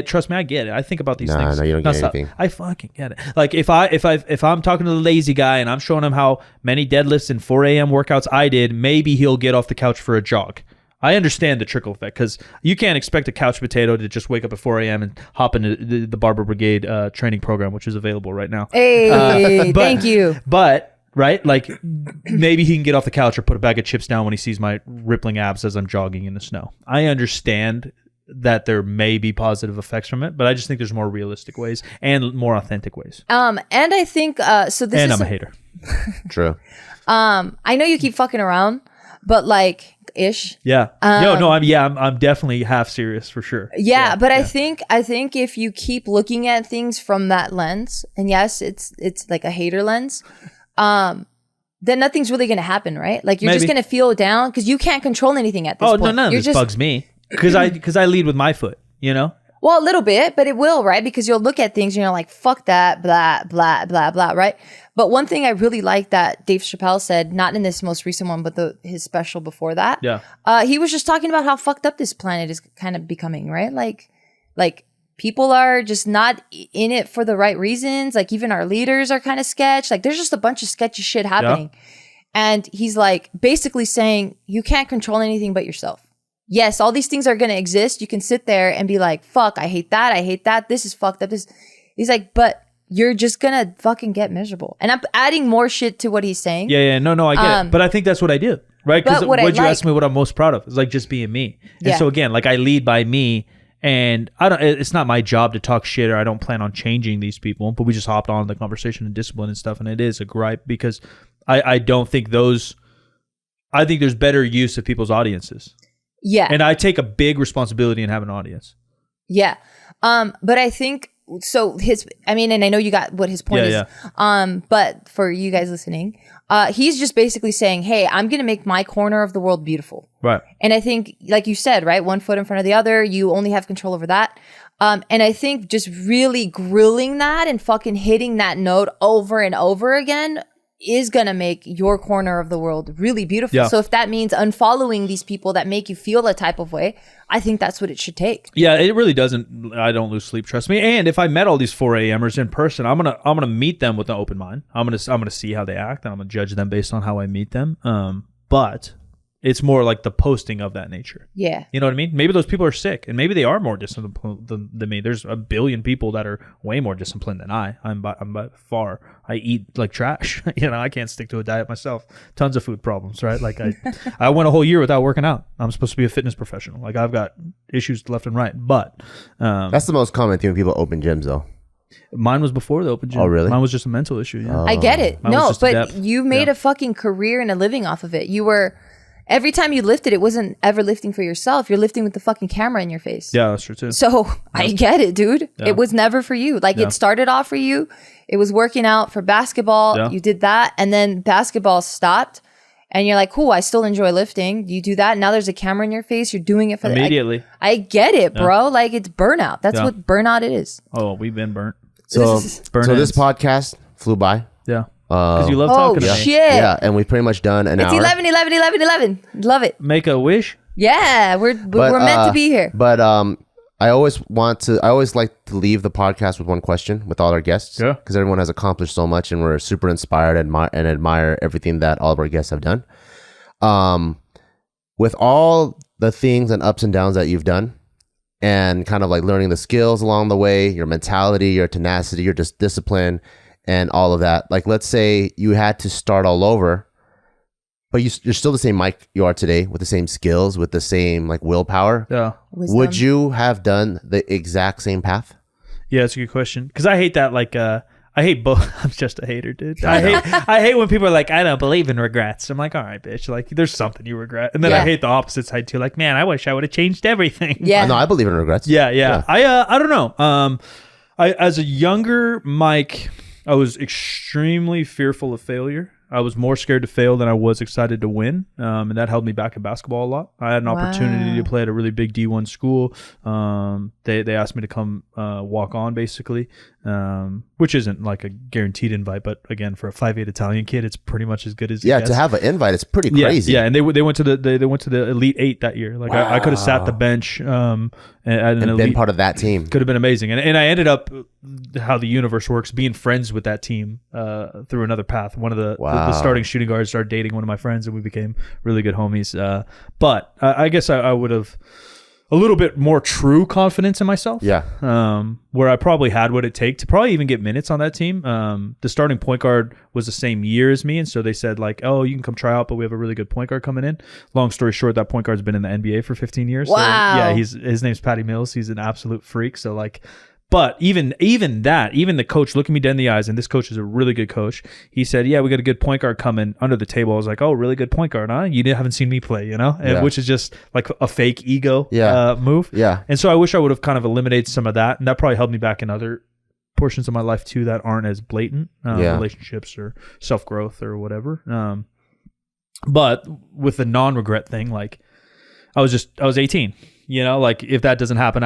trust me, I get it. I think about these things. No, you don't get anything. I fucking get it. Like if I'm talking to the lazy guy and I'm showing him how many deadlifts and 4 a.m. workouts I did, maybe he'll get off the couch for a jog. I understand the trickle effect because you can't expect a couch potato to just wake up at 4 a.m. and hop into the Barbell Brigade training program, which is available right now. Hey, thank you. But, right, like maybe he can get off the couch or put a bag of chips down when he sees my rippling abs as I'm jogging in the snow. I understand that there may be positive effects from it, but I just think there's more realistic ways and more authentic ways. And I think, so this and is... I'm a hater. True. I know you keep fucking around, but like... ish. Yeah. I'm definitely half serious for sure. Yeah, but I think if you keep looking at things from that lens, and yes, it's like a hater lens, then nothing's really gonna happen, right? Like you're just gonna feel down because you can't control anything at this point. None of this bugs me because I lead with my foot, you know? Well, a little bit, but it will, right? Because you'll look at things and you're like, fuck that, blah, blah, blah, blah, right? But one thing I really like that Dave Chappelle said, not in this most recent one, but his special before that. Yeah. He was just talking about how fucked up this planet is kind of becoming, right? Like people are just not in it for the right reasons. Like even our leaders are kind of sketch. Like there's just a bunch of sketchy shit happening. Yeah. And he's like basically saying you can't control anything but yourself. Yes, all these things are going to exist. You can sit there and be like, fuck, I hate that. I hate that. This is fucked up. He's like, but you're just going to fucking get miserable. And I'm adding more shit to what he's saying. Yeah. No, I get it. But I think that's what I do, right? Because what you asked me what I'm most proud of is like just being me. And so again, like I lead by me and it's not my job to talk shit or I don't plan on changing these people, but we just hopped on the conversation and discipline and stuff. And it is a gripe because I don't think I think there's better use of people's audiences. Yeah. And I take a big responsibility in having an audience. Yeah. But I think so and I know you got what his point is. Yeah. But for you guys listening, he's just basically saying, hey, I'm going to make my corner of the world beautiful. Right. And I think, like you said, right, one foot in front of the other, you only have control over that. And I think just really grilling that and fucking hitting that note over and over again is going to make your corner of the world really beautiful. Yeah. So if that means unfollowing these people that make you feel a type of way, I think that's what it should take. Yeah, it really doesn't. I don't lose sleep, trust me. And if I met all these 4 a.m.ers in person, I'm gonna meet them with an open mind. I'm gonna see how they act, and I'm gonna judge them based on how I meet them. But it's more like the posting of that nature. Yeah. You know what I mean? Maybe those people are sick and maybe they are more disciplined than me. There's a billion people that are way more disciplined than I'm by far. I eat like trash. I can't stick to a diet myself. Tons of food problems, right? Like I went a whole year without working out. I'm supposed to be a fitness professional. Like I've got issues left and right, but that's the most common thing when people open gyms though. Mine was before the open gym. Oh, really? Mine was just a mental issue. Yeah. I get it. No, but you made a fucking career and a living off of it. You were... Every time you lifted, it wasn't ever lifting for yourself. You're lifting with the fucking camera in your face. Yeah, that's true too. So I get it, dude. Yeah. It was never for you. Like it started off for you. It was working out for basketball. Yeah. You did that. And then basketball stopped. And you're like, cool, I still enjoy lifting. You do that. Now there's a camera in your face. You're doing it for immediately. I get it, bro. Like it's burnout. That's what burnout is. Oh, we've been burnt. So this podcast flew by. Yeah. Because you love talking to me. Shit. Yeah, and we've pretty much done an hour. It's 11. Love it. Make a wish? Yeah, we're meant to be here. But I always like to leave the podcast with one question with all our guests. Yeah. Because everyone has accomplished so much and we're super inspired and admire everything that all of our guests have done. With all the things and ups and downs that you've done and kind of like learning the skills along the way, your mentality, your tenacity, your discipline, and all of that. Like, let's say you had to start all over, but you're still the same Mike you are today with the same skills, with the same like willpower. Yeah. Wisdom. Would you have done the exact same path? Yeah, that's a good question. Because I hate that. Like, I hate both. I'm just a hater, dude. I hate when people are like, I don't believe in regrets. I'm like, all right, bitch. Like, there's something you regret. And then I hate the opposite side too. Like, man, I wish I would have changed everything. Yeah. No, I believe in regrets. Yeah. I don't know. As a younger Mike, I was extremely fearful of failure. I was more scared to fail than I was excited to win. And that held me back in basketball a lot. I had an opportunity to play at a really big D1 school. They asked me to come walk on basically, which isn't like a guaranteed invite, but again, for a 5'8" Italian kid, it's pretty much as good as it gets. To have an invite, it's pretty crazy. Yeah, and they went to the Elite 8 that year. Like I could have sat the bench and been part of that team. Could have been amazing. And I ended up, how the universe works, being friends with that team through another path. One of the starting shooting guards started dating one of my friends, and we became really good homies. But I guess I would have a little bit more true confidence in myself. Yeah. Where I probably had what it take to probably even get minutes on that team. The starting point guard was the same year as me. And so they said like, oh, you can come try out, but we have a really good point guard coming in. Long story short, that point guard's been in the NBA for 15 years. Wow. So his name's Patty Mills. He's an absolute freak. So like, but even the coach looking me dead in the eyes, and this coach is a really good coach. He said, yeah, we got a good point guard coming under the table. I was like, oh, really good point guard, huh? You haven't seen me play, which is just like a fake ego move. Yeah. And so I wish I would have kind of eliminated some of that. And that probably held me back in other portions of my life too that aren't as blatant, relationships or self-growth or whatever. But with the non-regret thing, like I was 18, like if that doesn't happen,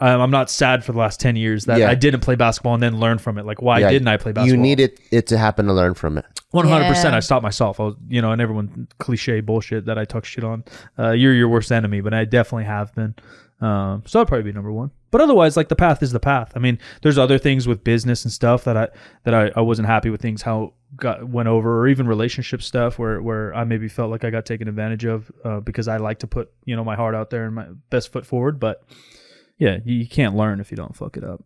I'm not sad for the last 10 years that I didn't play basketball and then learn from it. Like, why didn't I play basketball? You needed it to happen to learn from it. 100%. I stopped myself. I was, and everyone cliche bullshit that I talk shit on. You're your worst enemy, but I definitely have been. So that'd probably be number one. But otherwise, like the path is the path. I mean, there's other things with business and stuff that I wasn't happy with things how went over, or even relationship stuff where I maybe felt like I got taken advantage of because I like to put my heart out there and my best foot forward, but. Yeah, you can't learn if you don't fuck it up.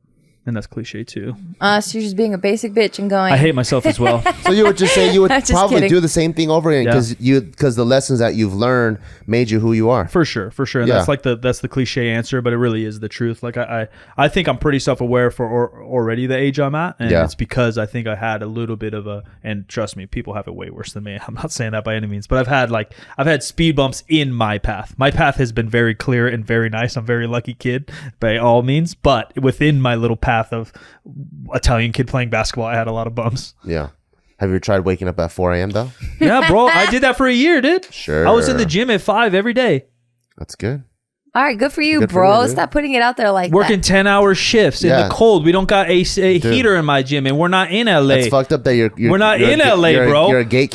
And that's cliche too. So you're just being a basic bitch and going. I hate myself as well. So you would just say you would probably kidding. do the same thing over again because the lessons that you've learned made you who you are. For sure. And that's the cliche answer, but it really is the truth. Like I think I'm pretty self-aware for already the age I'm at, and it's because I think I had a little bit of and trust me, people have it way worse than me. I'm not saying that by any means, but I've had speed bumps in my path. My path has been very clear and very nice. I'm a very lucky kid by all means, but within my little path of Italian kid playing basketball, I had a lot of bumps. Yeah. Have you tried waking up at 4 a.m. though? Yeah, bro. I did that for a year, dude. Sure. I was in the gym at 5 every day. That's good. All right, good for you, bro. Stop putting it out there like working 10-hour shifts in the cold. We don't got a heater in my gym, and we're not in LA. It's fucked up that we're not in LA, bro. You're a gatekeeper.